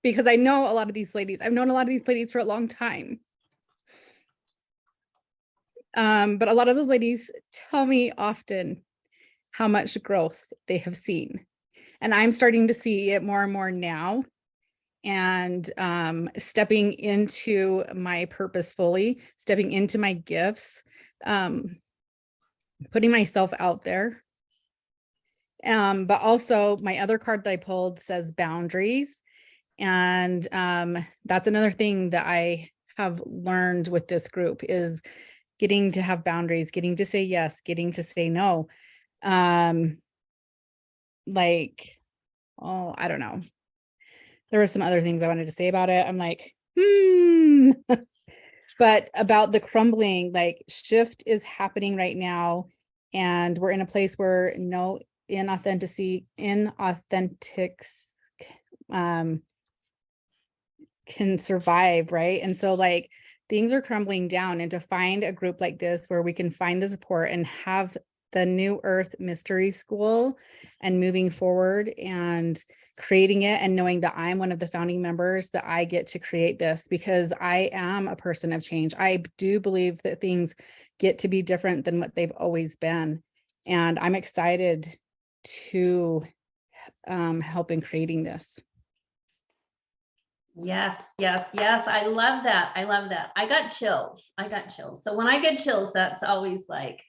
because I know a lot of these ladies, I've known a lot of these ladies for a long time. But a lot of the ladies tell me often how much growth they have seen. And I'm starting to see it more and more now. And stepping into my purpose fully, stepping into my gifts, putting myself out there. But also my other card that I pulled says boundaries. And that's another thing that I have learned with this group is getting to have boundaries, getting to say yes, getting to say no. Like, oh, I don't know. There were some other things I wanted to say about it. I'm like, but about the crumbling, like shift is happening right now. And we're in a place where no inauthenticity can survive, right? And so like things are crumbling down, and to find a group like this where we can find the support and have the New Earth Mystery School and moving forward and creating it, and knowing that I'm one of the founding members, that I get to create this because I am a person of change. I do believe that things get to be different than what they've always been. And I'm excited to help in creating this. Yes, yes, yes. I love that. I love that. I got chills. So when I get chills, that's always like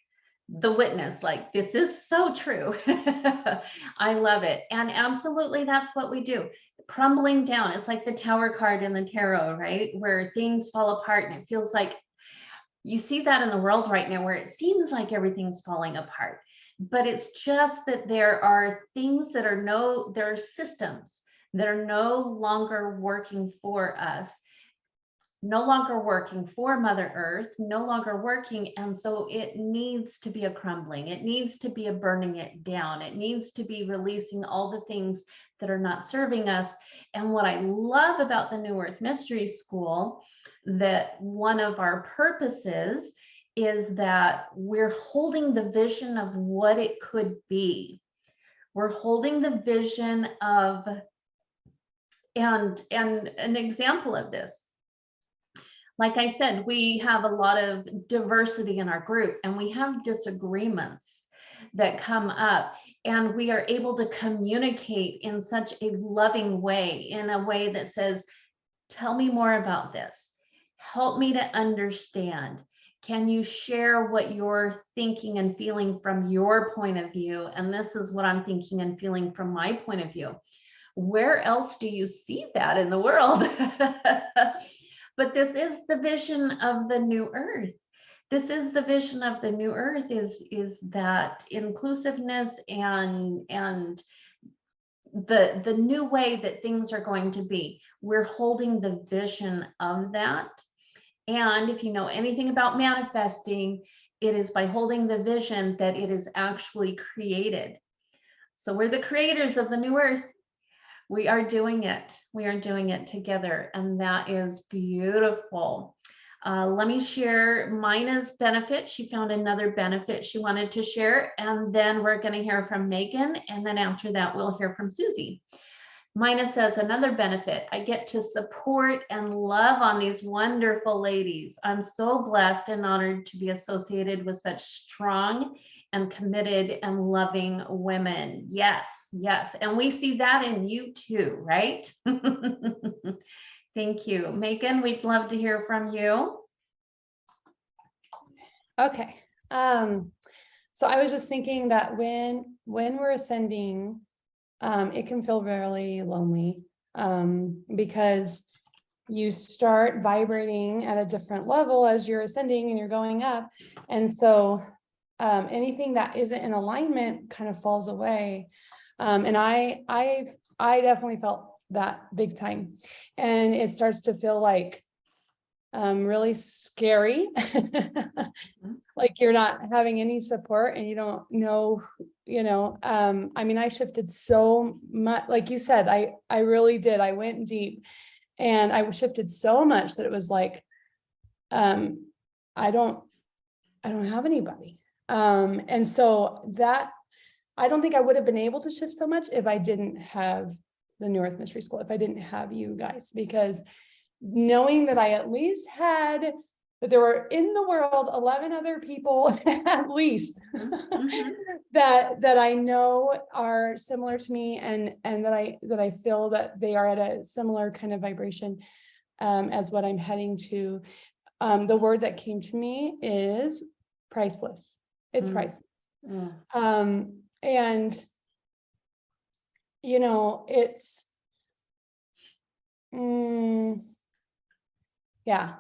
the witness, like, this is so true. I love it. And absolutely, that's what we do. Crumbling down. It's like the Tower card in the tarot, right? Where things fall apart, and it feels like you see that in the world right now, where it seems like everything's falling apart. But it's just that there are things that are there are systems that are no longer working for us, no longer working for Mother Earth, no longer working. And so it needs to be a crumbling. It needs to be a burning it down. It needs to be releasing all the things that are not serving us. And what I love about the New Earth Mystery School, that one of our purposes is that we're holding the vision of what it could be. We're holding the vision of, and an example of this, like I said, we have a lot of diversity in our group, and we have disagreements that come up, and we are able to communicate in such a loving way, in a way that says, tell me more about this. Help me to understand. Can you share what you're thinking and feeling from your point of view? And this is what I'm thinking and feeling from my point of view. Where else do you see that in the world? But this is the vision of the New Earth. This is the vision of the New Earth, is that inclusiveness and the new way that things are going to be. We're holding the vision of that. And if you know anything about manifesting, it is by holding the vision that it is actually created. So we're the creators of the New Earth. We are doing it. We are doing it together, and that is beautiful. Let me share Mina's benefit. She found another benefit she wanted to share, and then we're going to hear from Megan, and then after that, we'll hear from Susie. Mina says, another benefit, I get to support and love on these wonderful ladies. I'm so blessed and honored to be associated with such strong and committed and loving women. Yes, yes. And we see that in you too, right? Thank you. Megan, we'd love to hear from you. Okay. So I was just thinking that when we're ascending, it can feel really lonely, because you start vibrating at a different level as you're ascending and you're going up. And so anything that isn't in alignment kind of falls away. And I definitely felt that big time. And it starts to feel like really scary. Like you're not having any support and you don't know, I mean, I shifted so much, like you said, I really did. I went deep and I shifted so much that it was like, I don't have anybody. And so that, I don't think I would have been able to shift so much if I didn't have the New Earth Mystery School, if I didn't have you guys, because knowing that I at least had that there were in the world 11 other people at least Mhm. that I know are similar to me, and that I feel that they are at a similar kind of vibration as what I'm heading to. The word that came to me is priceless. It's Mm. priceless. Mm. And you know, yeah,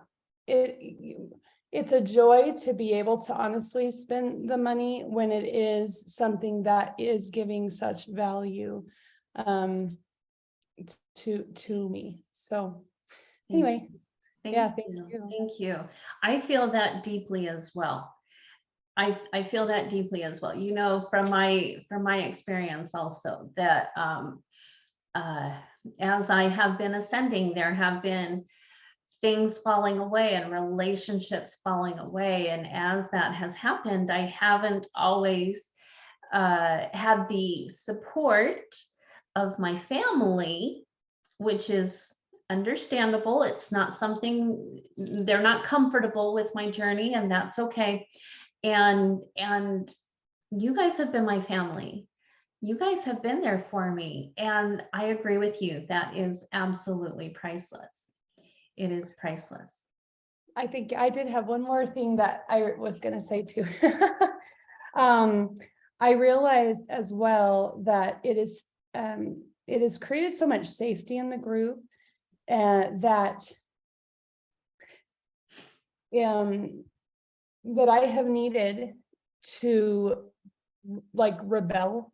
it's a joy to be able to honestly spend the money when it is something that is giving such value to me. So Thank anyway, you. Thank yeah, thank you. you. Thank you. I feel that deeply as well. I feel that deeply as well. You know, from my experience also, that as I have been ascending, there have been things falling away and relationships falling away. And as that has happened, I haven't always had the support of my family, which is understandable. It's not something, they're not comfortable with my journey, and that's okay. And you guys have been my family. You guys have been there for me. And I agree with you. That is absolutely priceless. It is priceless. I think I did have one more thing that I was going to say too. I realized as well that it has created so much safety in the group that that I have needed to like rebel.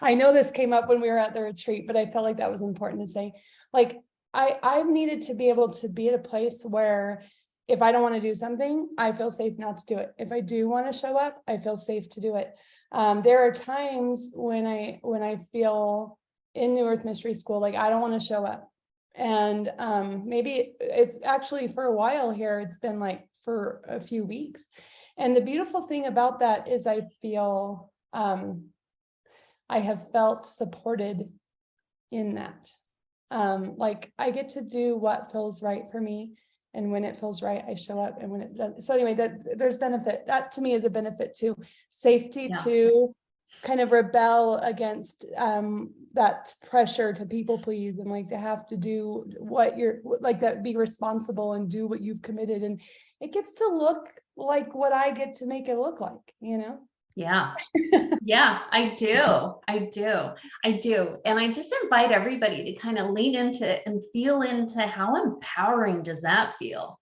I know this came up when we were at the retreat, but I felt like that was important to say. Like I've needed to be able to be at a place where if I don't want to do something, I feel safe not to do it. If I do want to show up, I feel safe to do it. There are times when I feel in New Earth Mystery School, like I don't want to show up. And maybe it's actually for a while here, it's been like for a few weeks. And the beautiful thing about that is I feel I have felt supported in that. Like I get to do what feels right for me. And when it feels right, I show up. And when it doesn't. So anyway, that there's benefit. That to me is a benefit to safety, Yeah. to kind of rebel against that pressure to people please and like to have to do what you're like, that be responsible and do what you've committed. And it gets to look like what I get to make it look like, you know? Yeah. Yeah, I do. I do. I do. And I just invite everybody to kind of lean into it and feel into how empowering does that feel?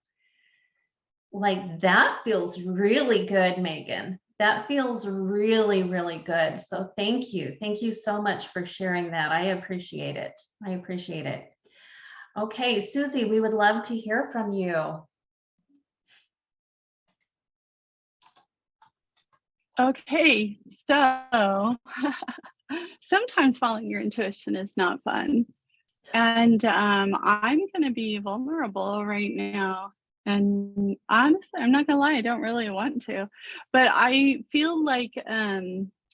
Like that feels really good, Megan. That feels really, really good. So thank you. Thank you so much for sharing that. I appreciate it. I appreciate it. Okay, Susie, we would love to hear from you. Okay, so sometimes following your intuition is not fun. And I'm going to be vulnerable right now. And honestly, I'm not going to lie, I don't really want to. But I feel like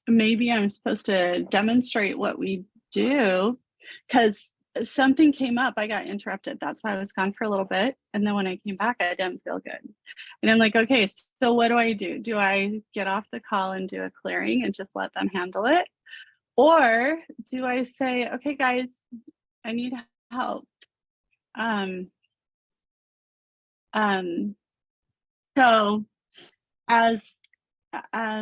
maybe I'm supposed to demonstrate what we do because something came up. I got interrupted. That's why I was gone for a little bit. And then when I came back, I didn't feel good. And I'm like, okay, so what do? Do I get off the call and do a clearing and just let them handle it? Or do I say, okay, guys, I need help. So as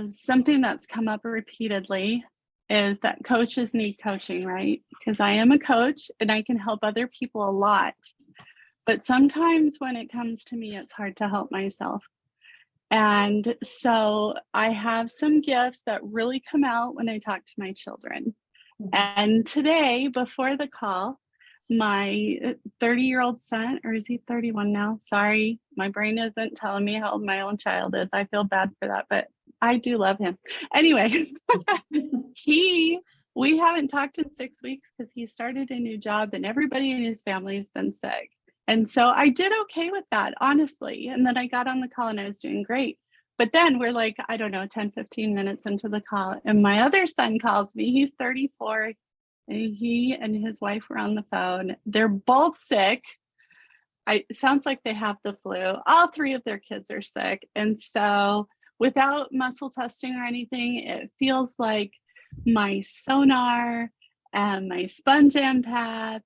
something that's come up repeatedly is that coaches need coaching, right? Because I am a coach and I can help other people a lot. But sometimes when it comes to me, it's hard to help myself. And so I have some gifts that really come out when I talk to my children. And today, before the call, my 30-year-old son, or is he 31 now? Sorry, my brain isn't telling me how old my own child is. I feel bad for that, but I do love him. Anyway, we haven't talked in 6 weeks because he started a new job and everybody in his family has been sick. And so I did okay with that, honestly. And then I got on the call and I was doing great. But then we're like, I don't know, 10, 15 minutes into the call. And my other son calls me. He's 34. And he and his wife were on the phone. They're both sick. it sounds like they have the flu. All three of their kids are sick. And so without muscle testing or anything, it feels like my sonar and my sponge empath,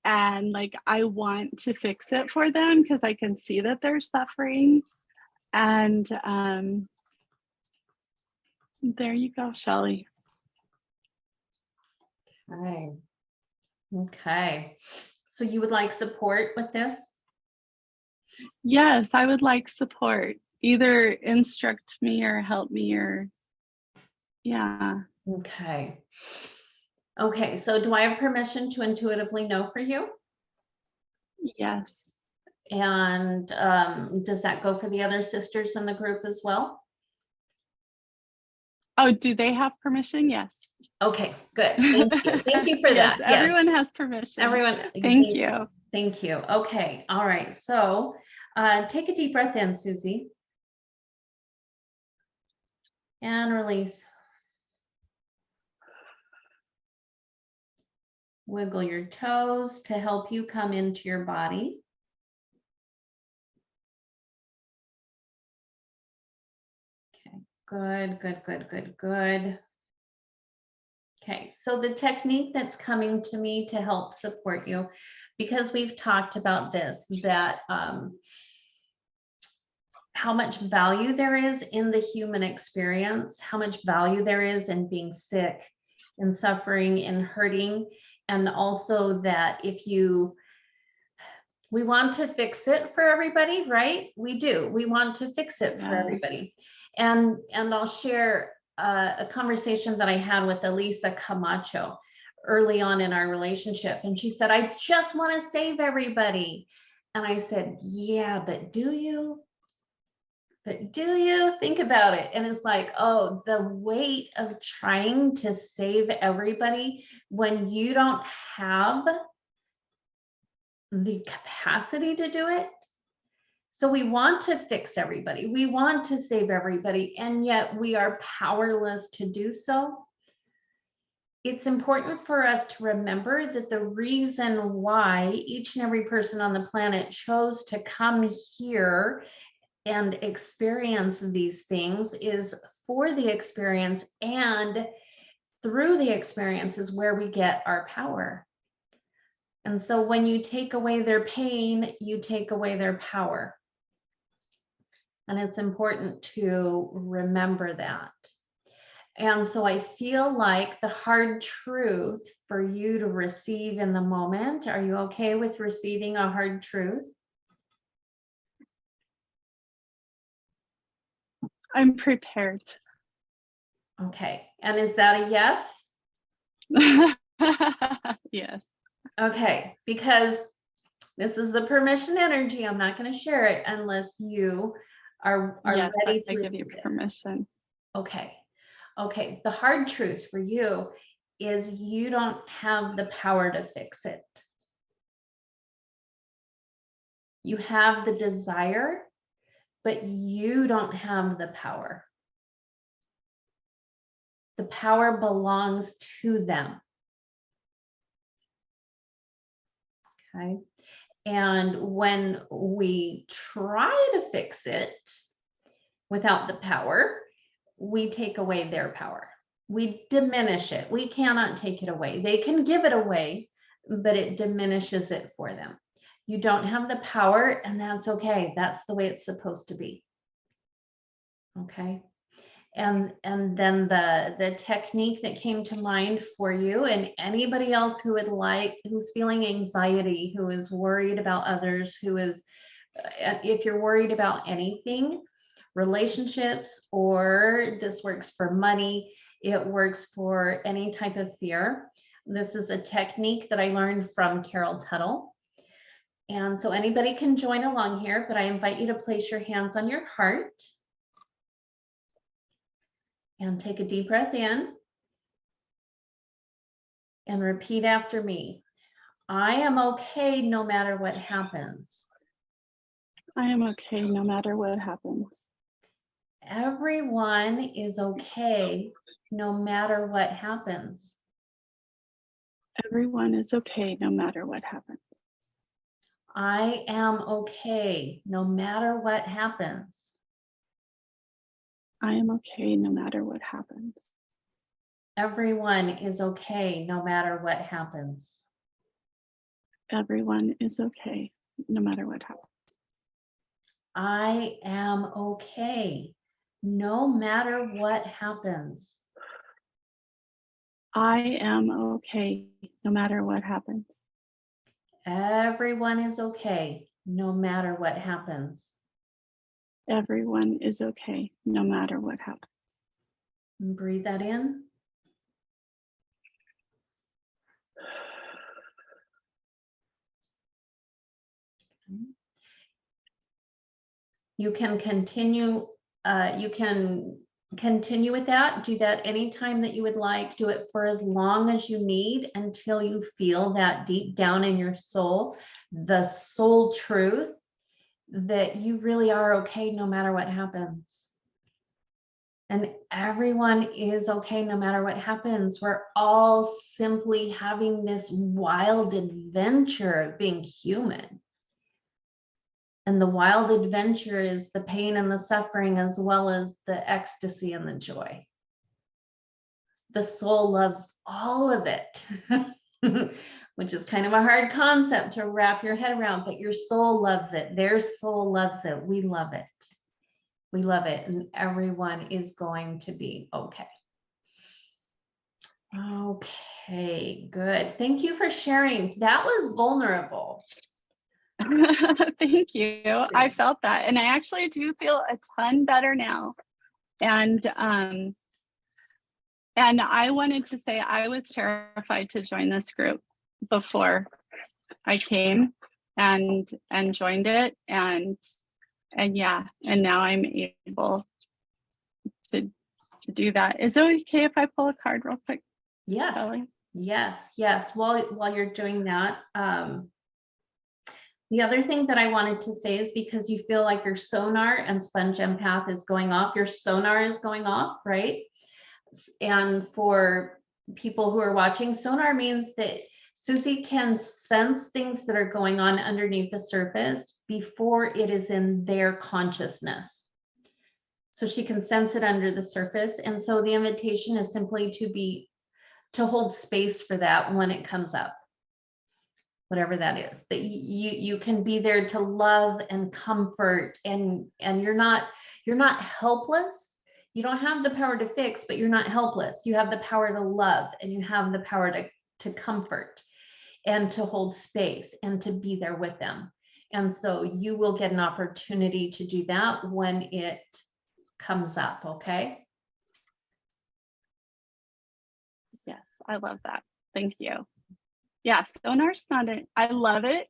and like I want to fix it for them because I can see that they're suffering. And there you go, Shelley. Right. Okay. So you would like support with this? Yes, I would like support. Either instruct me or help me, or yeah. Okay. Okay, so do I have permission to intuitively know for you? Yes. And does that go for the other sisters in the group as well? Oh, do they have permission? Yes. Okay, good. Thank you. Thank you for Yes, that. Yes, everyone has permission. everyone. Thank you. Thank you. Okay, all right. So take a deep breath in, Susie. And release. Wiggle your toes to help you come into your body. Okay, good, good, good, good, good. Okay, so the technique that's coming to me to help support you, because we've talked about this, that how much value there is in the human experience, how much value there is in being sick and suffering and hurting. And also that we want to fix it for everybody, right? We do. We want to fix it for Yes. everybody. And I'll share a conversation that I had with Elisa Camacho early on in our relationship. And she said, I just want to save everybody. And I said, yeah, but do you? But do you think about it? And it's like, oh, the weight of trying to save everybody when you don't have the capacity to do it. So we want to fix everybody. We want to save everybody, and yet we are powerless to do so. It's important for us to remember that the reason why each and every person on the planet chose to come here and experience these things is for the experience, and through the experience is where we get our power. And so when you take away their pain, you take away their power. And it's important to remember that. And so I feel like the hard truth for you to receive in the moment, are you okay with receiving a hard truth? I'm prepared. Okay, and is that a yes? Yes. Okay, because this is the permission energy. I'm not going to share it unless you are Yes, ready I to give you receive it. permission. Okay. Okay. The hard truth for you is you don't have the power to fix it. You have the desire, but you don't have the power. The power belongs to them. Okay. And when we try to fix it without the power, we take away their power. We diminish it. We cannot take it away. They can give it away, but it diminishes it for them. You don't have the power, and that's okay. That's the way it's supposed to be. Okay. And then the technique that came to mind for you and anybody else who would like, who's feeling anxiety, who is worried about others, who is, if you're worried about anything, relationships, or this works for money, it works for any type of fear. This is a technique that I learned from Carol Tuttle. And so anybody can join along here, but I invite you to place your hands on your heart. And take a deep breath in and repeat after me. I am okay no matter what happens. I am okay no matter what happens. Everyone is okay no matter what happens. Everyone is okay no matter what happens. I am okay no matter what happens. I am okay no matter what happens. Everyone is okay no matter what happens. Everyone is okay no matter what happens. I am okay no matter what happens. I am okay no matter what happens. Everyone is okay no matter what happens. Everyone is okay no matter what happens. And breathe that in. You can continue with that. Do that anytime that you would like. Do it for as long as you need until you feel that deep down in your soul, the soul truth that you really are okay no matter what happens. And everyone is okay no matter what happens. We're all simply having this wild adventure of being human. And the wild adventure is the pain and the suffering, as well as the ecstasy and the joy. The soul loves all of it, which is kind of a hard concept to wrap your head around, but your soul loves it. Their soul loves it. We love it. We love it. And everyone is going to be okay. Okay, good. Thank you for sharing. That was vulnerable. Thank you. I felt that. And I actually do feel a ton better now. And I wanted to say I was terrified to join this group before I came and joined it. And yeah, and now I'm able to do that. Is it okay if I pull a card real quick? Yes. Kelly? Yes. While you're doing that, the other thing that I wanted to say is, because you feel like your sonar and sponge empath is going off, your sonar is going off, right? And for people who are watching, sonar means that Susie can sense things that are going on underneath the surface before it is in their consciousness. So she can sense it under the surface. And so the invitation is simply to hold space for that when it comes up, whatever that is, that you can be there to love and comfort, and you're not helpless. You don't have the power to fix, but you're not helpless. You have the power to love, and you have the power to comfort and to hold space and to be there with them. And so you will get an opportunity to do that when it comes up, okay? Yes, I love that. Thank you. Yeah, sonar's not it. I love it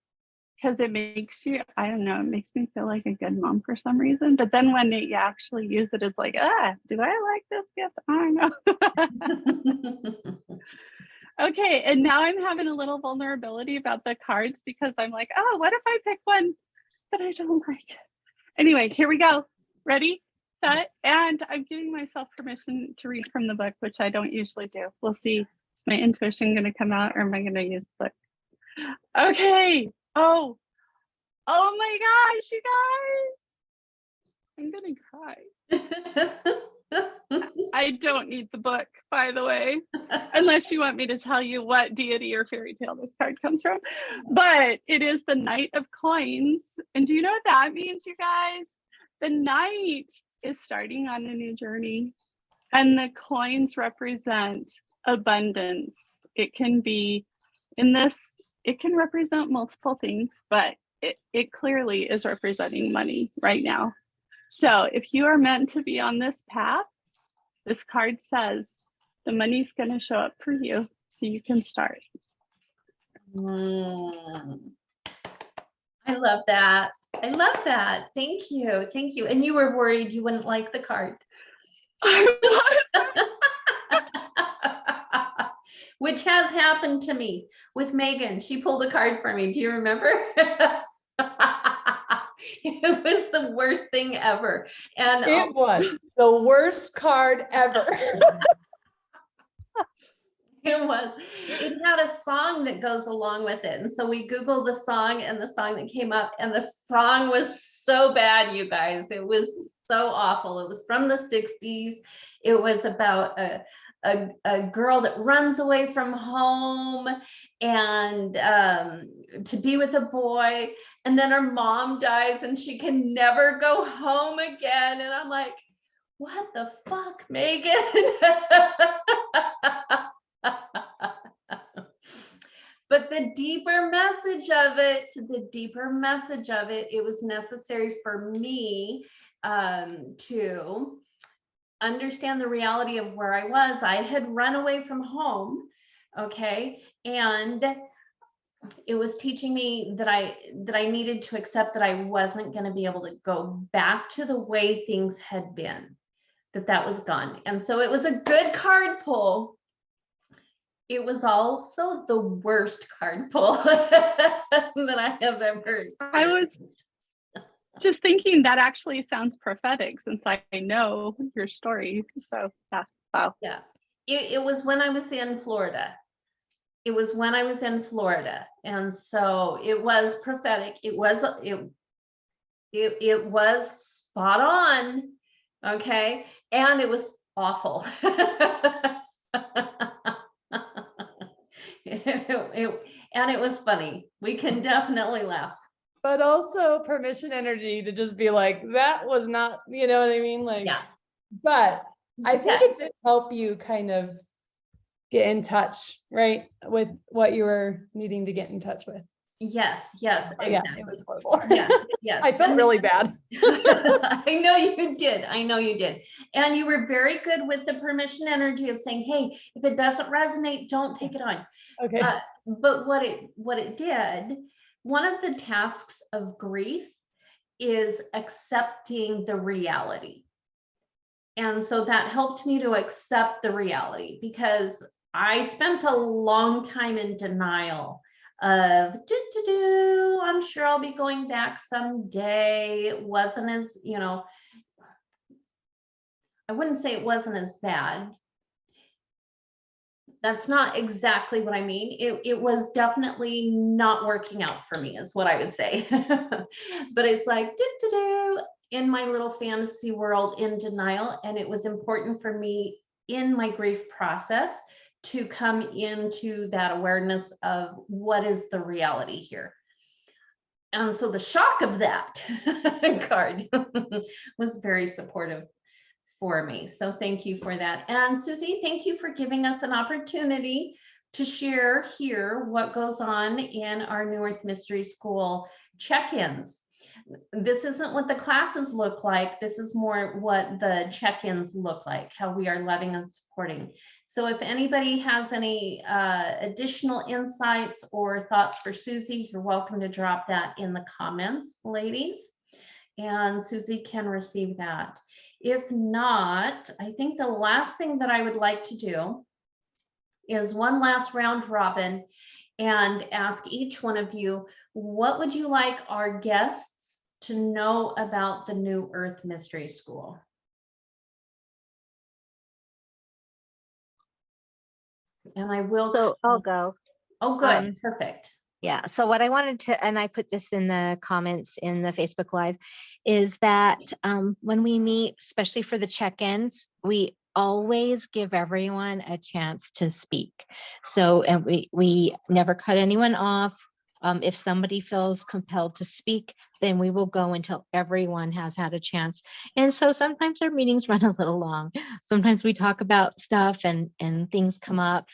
because it makes you, I don't know, it makes me feel like a good mom for some reason. But then when you actually use it, it's like, do I like this gift? I don't know. Okay, and now I'm having a little vulnerability about the cards because I'm like, oh, what if I pick one that I don't like? Anyway, here we go. Ready, set, and I'm giving myself permission to read from the book, which I don't usually do. We'll see. Is my intuition going to come out, or am I going to use the book? Okay. Oh my gosh, you guys. I'm going to cry. I don't need the book, by the way, unless you want me to tell you what deity or fairy tale this card comes from. But it is the Knight of Coins. And do you know what that means, you guys? The Knight is starting on a new journey, and the coins represent abundance. It can be it can represent multiple things, but it clearly is representing money right now. So if you are meant to be on this path, this card says the money's going to show up for you, so you can start. I love that. I love that. Thank you. Thank you. And you were worried you wouldn't like the card. Which has happened to me with Megan. She pulled a card for me. Do you remember? It was the worst thing ever. And It was the worst card ever. It had a song that goes along with it. And so we Googled the song, and the song that came up, and the song was so bad, you guys. It was so awful. It was from the 60s. It was about a girl that runs away from home and to be with a boy. And then her mom dies and she can never go home again. And I'm like, what the fuck, Megan? But the deeper message of it, it was necessary for me to understand the reality of where I was. I had run away from home, okay? And it was teaching me that I needed to accept that I wasn't going to be able to go back to the way things had been, that was gone. And so it was a good card pull. It was also the worst card pull that I have ever experienced. I was just thinking that actually sounds prophetic since I know your story. So yeah, wow. Yeah, it was when I was in Florida. And so it was prophetic. It was spot on, okay, and it was awful. And it was funny. We can definitely laugh. But also permission energy to just be like, that was not, you know what I mean? Like, Yeah. but I think Yes. it did help you kind of get in touch, right? With what you were needing to get in touch with. Yes, But yeah, exactly. it was horrible. Yes. I felt really bad. I know you did. And you were very good with the permission energy of saying, hey, if it doesn't resonate, don't take it on. Okay. But what it did, one of the tasks of grief is accepting the reality. And so that helped me to accept the reality, because I spent a long time in denial of I'm sure I'll be going back someday. It wasn't as, I wouldn't say it wasn't as bad. That's not exactly what I mean. It was definitely not working out for me, is what I would say. But it's like in my little fantasy world, in denial. And it was important for me in my grief process to come into that awareness of what is the reality here. And so the shock of that card was very supportive for me. So thank you for that. And Susie, thank you for giving us an opportunity to share here what goes on in our New Earth Mystery School check-ins. This isn't what the classes look like. This is more what the check-ins look like, how we are loving and supporting. So if anybody has any additional insights or thoughts for Susie, you're welcome to drop that in the comments, ladies. And Susie can receive that. If not, I think the last thing that I would like to do is one last round robin and ask each one of you, what would you like our guests to know about the New Earth Mystery School? And I will. So I'll go. Oh, good. Perfect. Yeah. So what I wanted to, and I put this in the comments in the Facebook Live, is that when we meet, especially for the check-ins, we always give everyone a chance to speak. So, and we never cut anyone off. If somebody feels compelled to speak, then we will go until everyone has had a chance. And so sometimes our meetings run a little long. Sometimes we talk about stuff and things come up.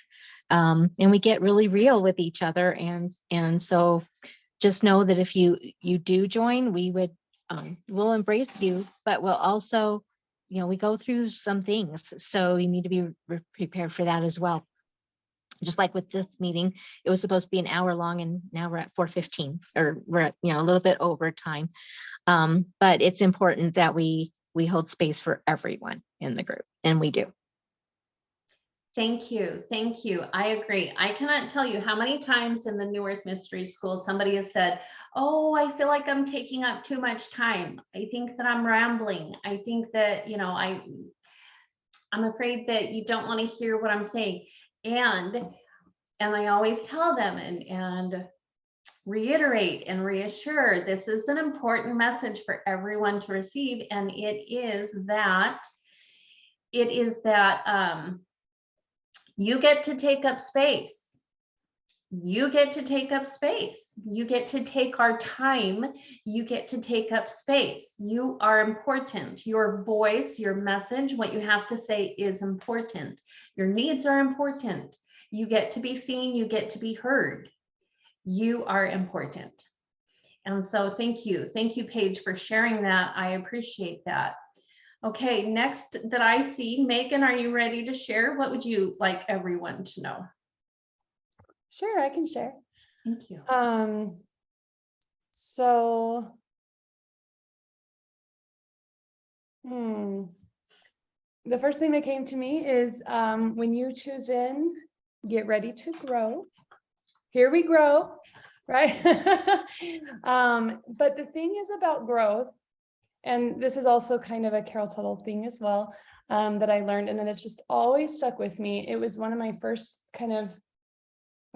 And we get really real with each other. And so just know that if you do join, we'll embrace you, but we'll also, we go through some things. So you need to be prepared for that as well. Just like with this meeting, it was supposed to be an hour long and now we're at 4:15, or we're at, a little bit over time. But it's important that we hold space for everyone in the group, and we do. Thank you. Thank you. I agree. I cannot tell you how many times in the New Earth Mystery School somebody has said, oh, I feel like I'm taking up too much time. I think that I'm rambling. I think that, I'm afraid that you don't want to hear what I'm saying. And I always tell them and reiterate and reassure, this is an important message for everyone to receive. And it is that you get to take up space. You get to take up space. You get to take our time. You get to take up space. You are important. Your voice, your message, what you have to say is important. Your needs are important. You get to be seen. You get to be heard. You are important. And so thank you. Thank you, Paige, for sharing that. I appreciate that. Okay, next that I see, Megan, are you ready to share? What would you like everyone to know? Sure, I can share. Thank you. So, the first thing that came to me is when you choose in, get ready to grow. Here we grow, right? But the thing is about growth, and this is also kind of a Carol Tuttle thing as well, that I learned, and then it's just always stuck with me. It was one of my first kind of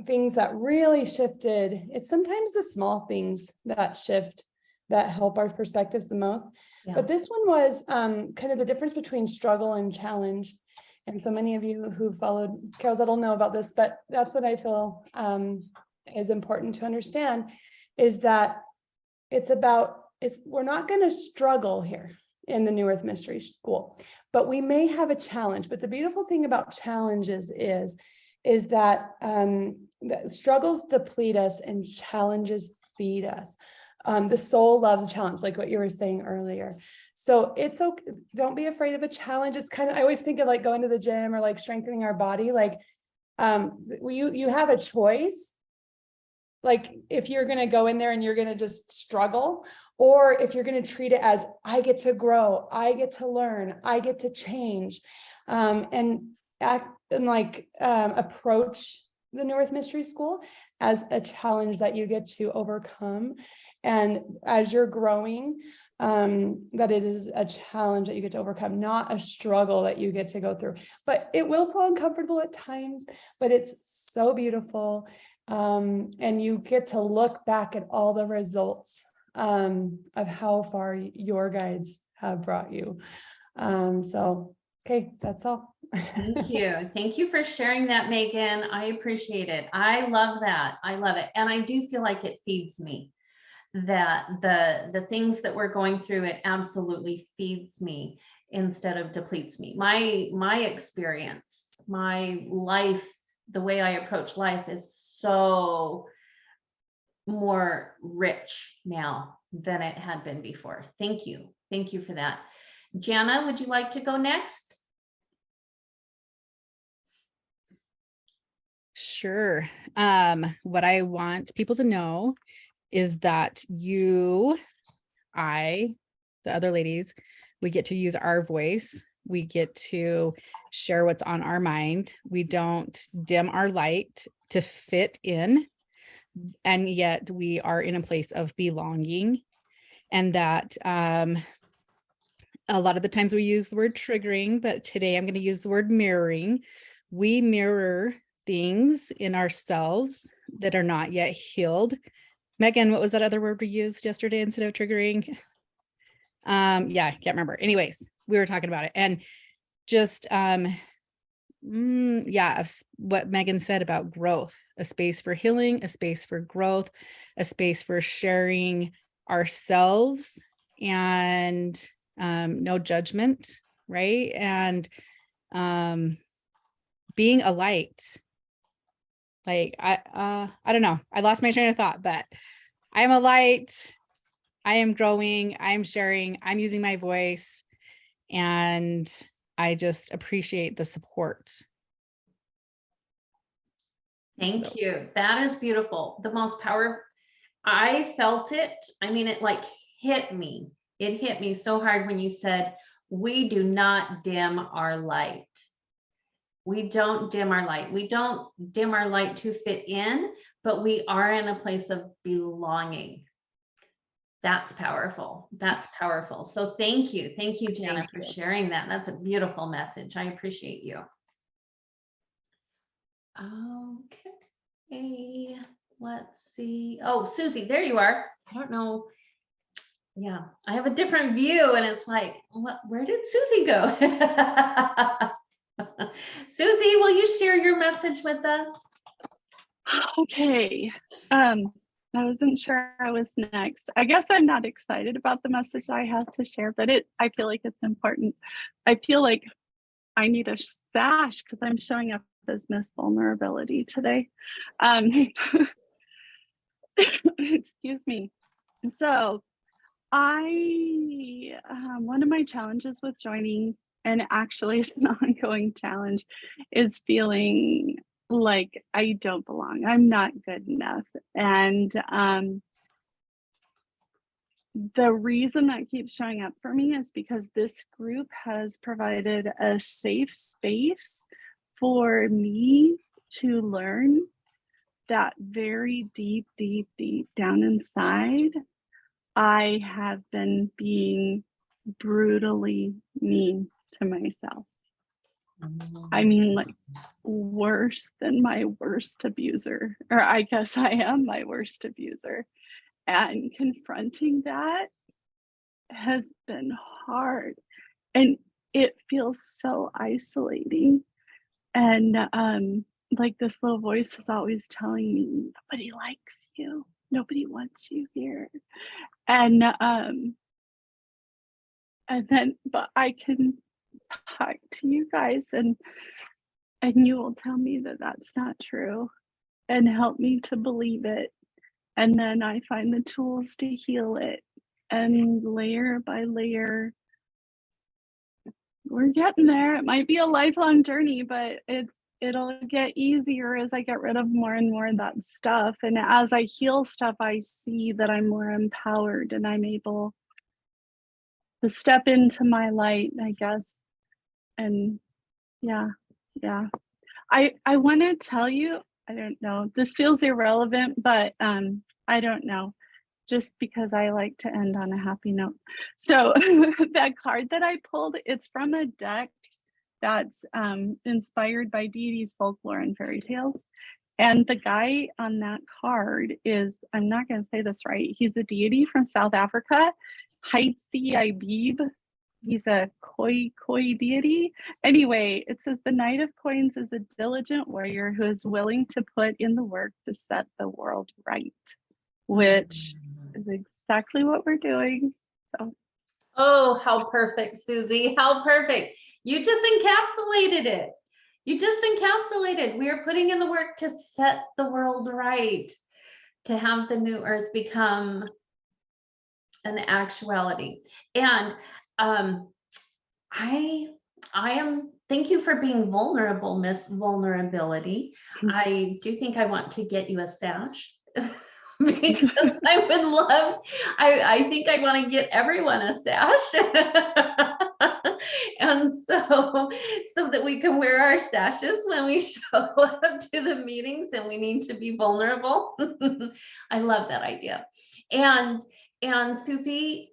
things that really shifted. It's sometimes the small things that shift that help our perspectives the most. Yeah. But this one was kind of the difference between struggle and challenge. And so many of you who followed Carol Tuttle know about this, but that's what I feel is important to understand, is that we're not going to struggle here in the New Earth Mystery School, but we may have a challenge. But the beautiful thing about challenges is that struggles deplete us and challenges feed us. The soul loves a challenge, like what you were saying earlier. So it's okay. Don't be afraid of a challenge. It's kind of, I always think of like going to the gym or like strengthening our body. Like you have a choice. Like if you're going to go in there and you're going to just struggle, or if you're going to treat it as, I get to grow, I get to learn, I get to change, and act and like approach the New Earth Mystery School as a challenge that you get to overcome. And as you're growing, that it is a challenge that you get to overcome, not a struggle that you get to go through. But it will feel uncomfortable at times, but it's so beautiful. And you get to look back at all the results of how far your guides have brought you. So, okay, that's all. Thank you. Thank you for sharing that, Megan. I appreciate it. I love that. I love it. And I do feel like it feeds me, that the things that we're going through, it absolutely feeds me instead of depletes me. My experience, my life, the way I approach life is so more rich now than it had been before. Thank you. Thank you for that. Jana, would you like to go next? Sure. What I want people to know is that I, the other ladies, we get to use our voice. We get to share what's on our mind. We don't dim our light to fit in. And yet we are in a place of belonging. And that a lot of the times we use the word triggering, but today I'm going to use the word mirroring. We mirror things in ourselves that are not yet healed. Megan, what was that other word we used yesterday instead of triggering? Yeah, I can't remember. Anyways, we were talking about it, and just yeah, what Megan said about growth, a space for healing, a space for growth, a space for sharing ourselves, and no judgment, right? And being a light. Like I don't know. I lost my train of thought, but I am a light. I am growing. I'm sharing. I'm using my voice, and I just appreciate the support. Thank you. That is beautiful. The most powerful. I felt it. I mean, it like hit me. It hit me so hard when you said, we do not dim our light. We don't dim our light. We don't dim our light to fit in, but we are in a place of belonging. That's powerful. That's powerful. So thank you. Thank you, Jana, for sharing that. That's a beautiful message. I appreciate you. Okay, let's see. Oh, Susie, there you are. I don't know. Yeah, I have a different view and it's like, what, where did Susie go? Susie, will you share your message with us? Okay. I wasn't sure I was next. I guess I'm not excited about the message I have to share, but I feel like it's important. I feel like I need a sash because I'm showing up as Miss Vulnerability today. Excuse me. So one of my challenges with joining, and actually it's an ongoing challenge, is feeling like I don't belong. I'm not good enough. And the reason that keeps showing up for me is because this group has provided a safe space for me to learn that very deep down inside, I have been being brutally mean to myself. I mean, like worse than my worst abuser, or I guess I am my worst abuser. And confronting that has been hard. And it feels so isolating. And like this little voice is always telling me, nobody likes you. Nobody wants you here. And then, but I can talk to you guys and you will tell me that that's not true and help me to believe it. And then I find the tools to heal it. And layer by layer, we're getting there. It might be a lifelong journey, but it'll get easier as I get rid of more and more of that stuff. And as I heal stuff, I see that I'm more empowered and I'm able to step into my light, I guess. And yeah. I want to tell you, I don't know, this feels irrelevant, but I don't know, just because I like to end on a happy note. So that card that I pulled, it's from a deck that's inspired by deities, folklore, and fairy tales. And the guy on that card is, I'm not going to say this right, he's a deity from South Africa, Haitsi Ibib. He's a koi deity. Anyway, it says the Knight of Coins is a diligent warrior who is willing to put in the work to set the world right, which is exactly what we're doing. So, Oh, how perfect, Susie. How perfect. You just encapsulated it. You just encapsulated. We are putting in the work to set the world right, to have the new earth become an actuality. And I am, thank you for being vulnerable, Miss Vulnerability. I do think I want to get you a sash because I would love, I think I want to get everyone a sash. And so that we can wear our sashes when we show up to the meetings and we need to be vulnerable. I love that idea. And Susie,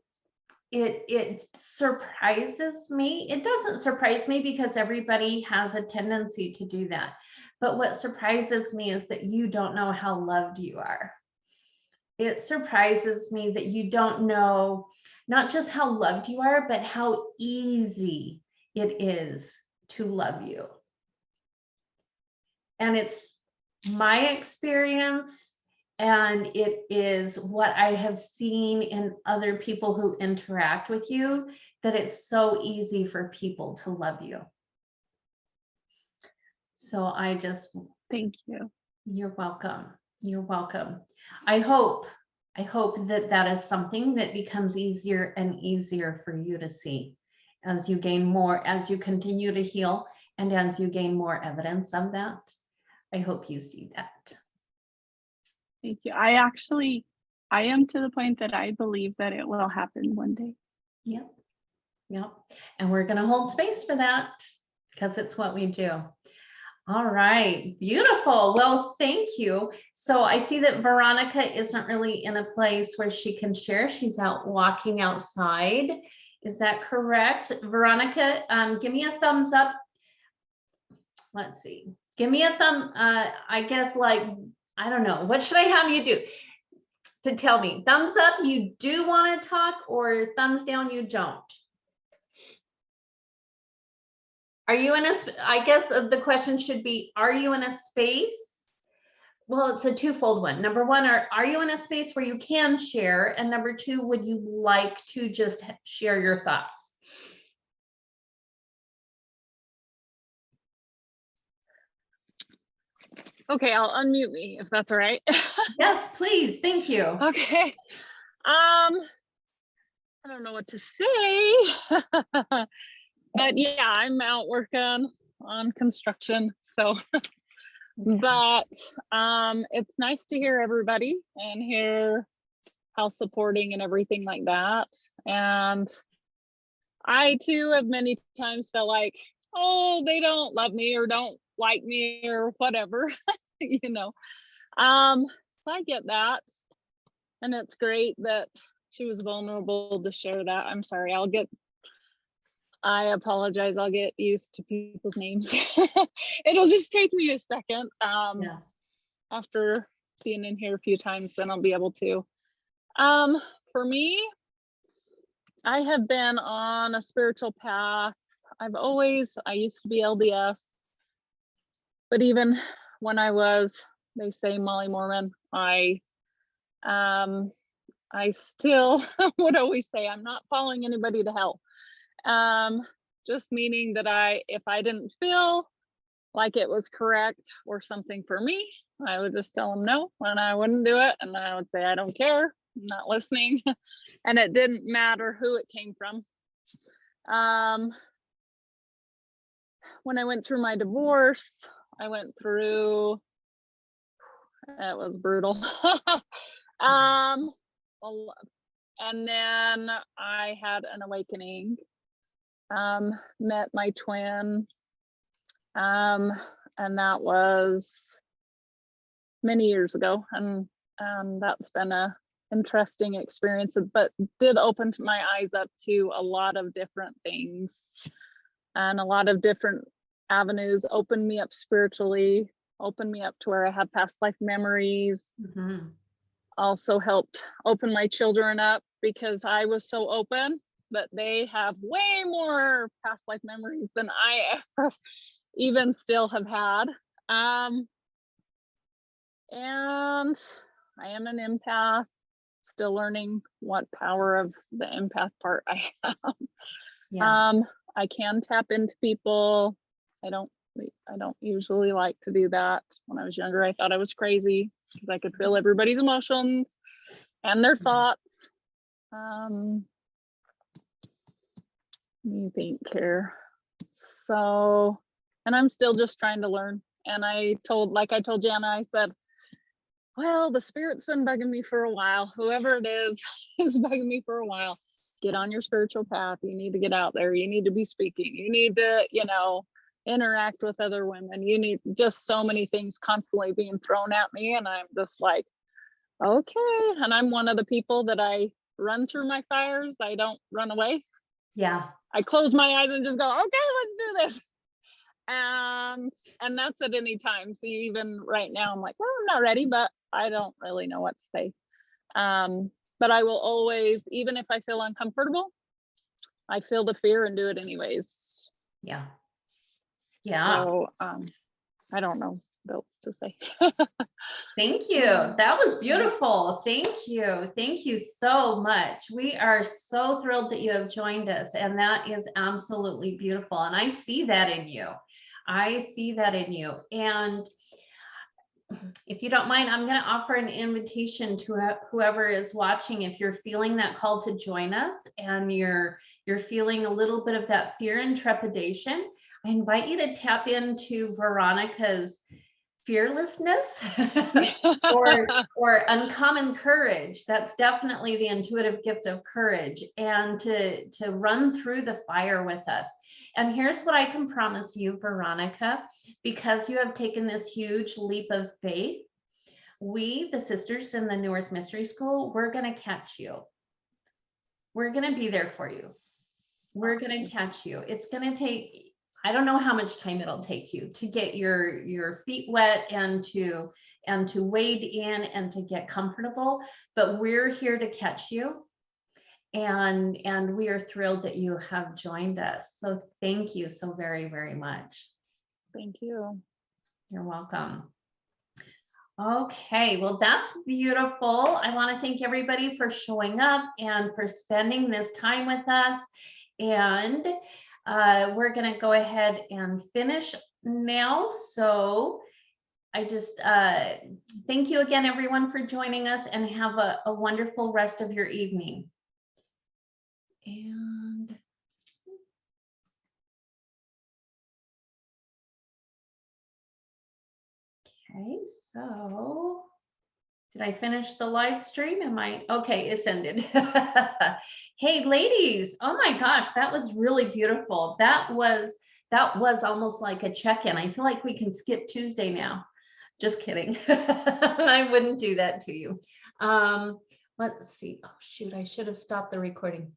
it surprises me. It doesn't surprise me because everybody has a tendency to do that. But what surprises me is that you don't know how loved you are. It surprises me that you don't know not just how loved you are, but how easy it is to love you. And it's my experience, and it is what I have seen in other people who interact with you, that it's so easy for people to love you. So I just, thank you. You're welcome. You're welcome. I hope that that is something that becomes easier and easier for you to see as you gain more, as you continue to heal, and as you gain more evidence of that. I hope you see that. Thank you. I am to the point that I believe that it will happen one day. Yep. And we're going to hold space for that because it's what we do. All right, beautiful. Well, thank you. So I see that Veronica isn't really in a place where she can share. She's out walking outside. Is that correct? Veronica, give me a thumbs up. Let's see. Give me a thumb, I guess, like, I don't know, what should I have you do? To tell me, thumbs up, you do want to talk, or thumbs down, you don't? Are you in a, I guess the question should be, are you in a space? Well, it's a twofold one. Number one, are you in a space where you can share? And number two, would you like to just share your thoughts? Okay, I'll unmute me if that's all right. Yes, please. Thank you. Okay. I don't know what to say. But yeah, I'm out working on construction. So but it's nice to hear everybody and hear how supporting and everything like that. And I too have many times felt like, oh, they don't love me or don't like me or whatever, you know. So I get that. And it's great that she was vulnerable to share that. I'm sorry, I apologize. I'll get used to people's names. It'll just take me a second. Yes. After being in here a few times, then I'll be able to. For me, I have been on a spiritual path. I used to be LDS, but even when I was, they say Molly Mormon, I still would always say I'm not following anybody to hell. Just meaning that if I didn't feel like it was correct or something for me, I would just tell them no, and I wouldn't do it. And I would say, I don't care, I'm not listening. And it didn't matter who it came from. When I went through my divorce, it was brutal. And then I had an awakening, met my twin, and that was many years ago, and that's been a interesting experience, but did open my eyes up to a lot of different things and a lot of different avenues, opened me up spiritually, opened me up to where I have past life memories. Mhm. Also helped open my children up because I was so open, but they have way more past life memories than I ever even still have had. And I am an empath, still learning what power of the empath part I have. Yeah. I can tap into people. I don't usually like to do that. When I was younger, I thought I was crazy because I could feel everybody's emotions and their thoughts. Let me think here. So, and I'm still just trying to learn. And I told Jana, I said, well, the spirit's been bugging me for a while. Whoever it is bugging me for a while. Get on your spiritual path. You need to get out there. You need to be speaking. You need to, interact with other women. You need just so many things constantly being thrown at me. And I'm just like, okay. And I'm one of the people that I run through my fires. I don't run away. Yeah. I close my eyes and just go, okay, let's do this. And that's at any time. So even right now, I'm like, well, I'm not ready, but I don't really know what to say. But I will always, even if I feel uncomfortable, I feel the fear and do it anyways. Yeah. Yeah. So I don't know what else to say. Thank you. That was beautiful. Thank you. Thank you so much. We are so thrilled that you have joined us, and that is absolutely beautiful. And I see that in you. I see that in you. And if you don't mind, I'm going to offer an invitation to whoever is watching. If you're feeling that call to join us and you're feeling a little bit of that fear and trepidation, I invite you to tap into Veronica's fearlessness or uncommon courage. That's definitely the intuitive gift of courage, and to run through the fire with us. And here's what I can promise you, Veronica, because you have taken this huge leap of faith. We, the sisters in the New Earth Mystery School, we're going to catch you. We're going to be there for you. We're going to catch you. It's going to take, I don't know how much time it'll take you to get your feet wet and to wade in and to get comfortable, but we're here to catch you. And we are thrilled that you have joined us. So thank you so very, very much. Thank you. You're welcome. Okay, well, that's beautiful. I want to thank everybody for showing up and for spending this time with us. And we're going to go ahead and finish now. So I just thank you again, everyone, for joining us, and have a wonderful rest of your evening. And okay, so did I finish the live stream? Okay, it's ended. Hey, ladies, oh my gosh, that was really beautiful. That was almost like a check-in. I feel like we can skip Tuesday now. Just kidding. I wouldn't do that to you. Let's see. Oh shoot, I should have stopped the recording.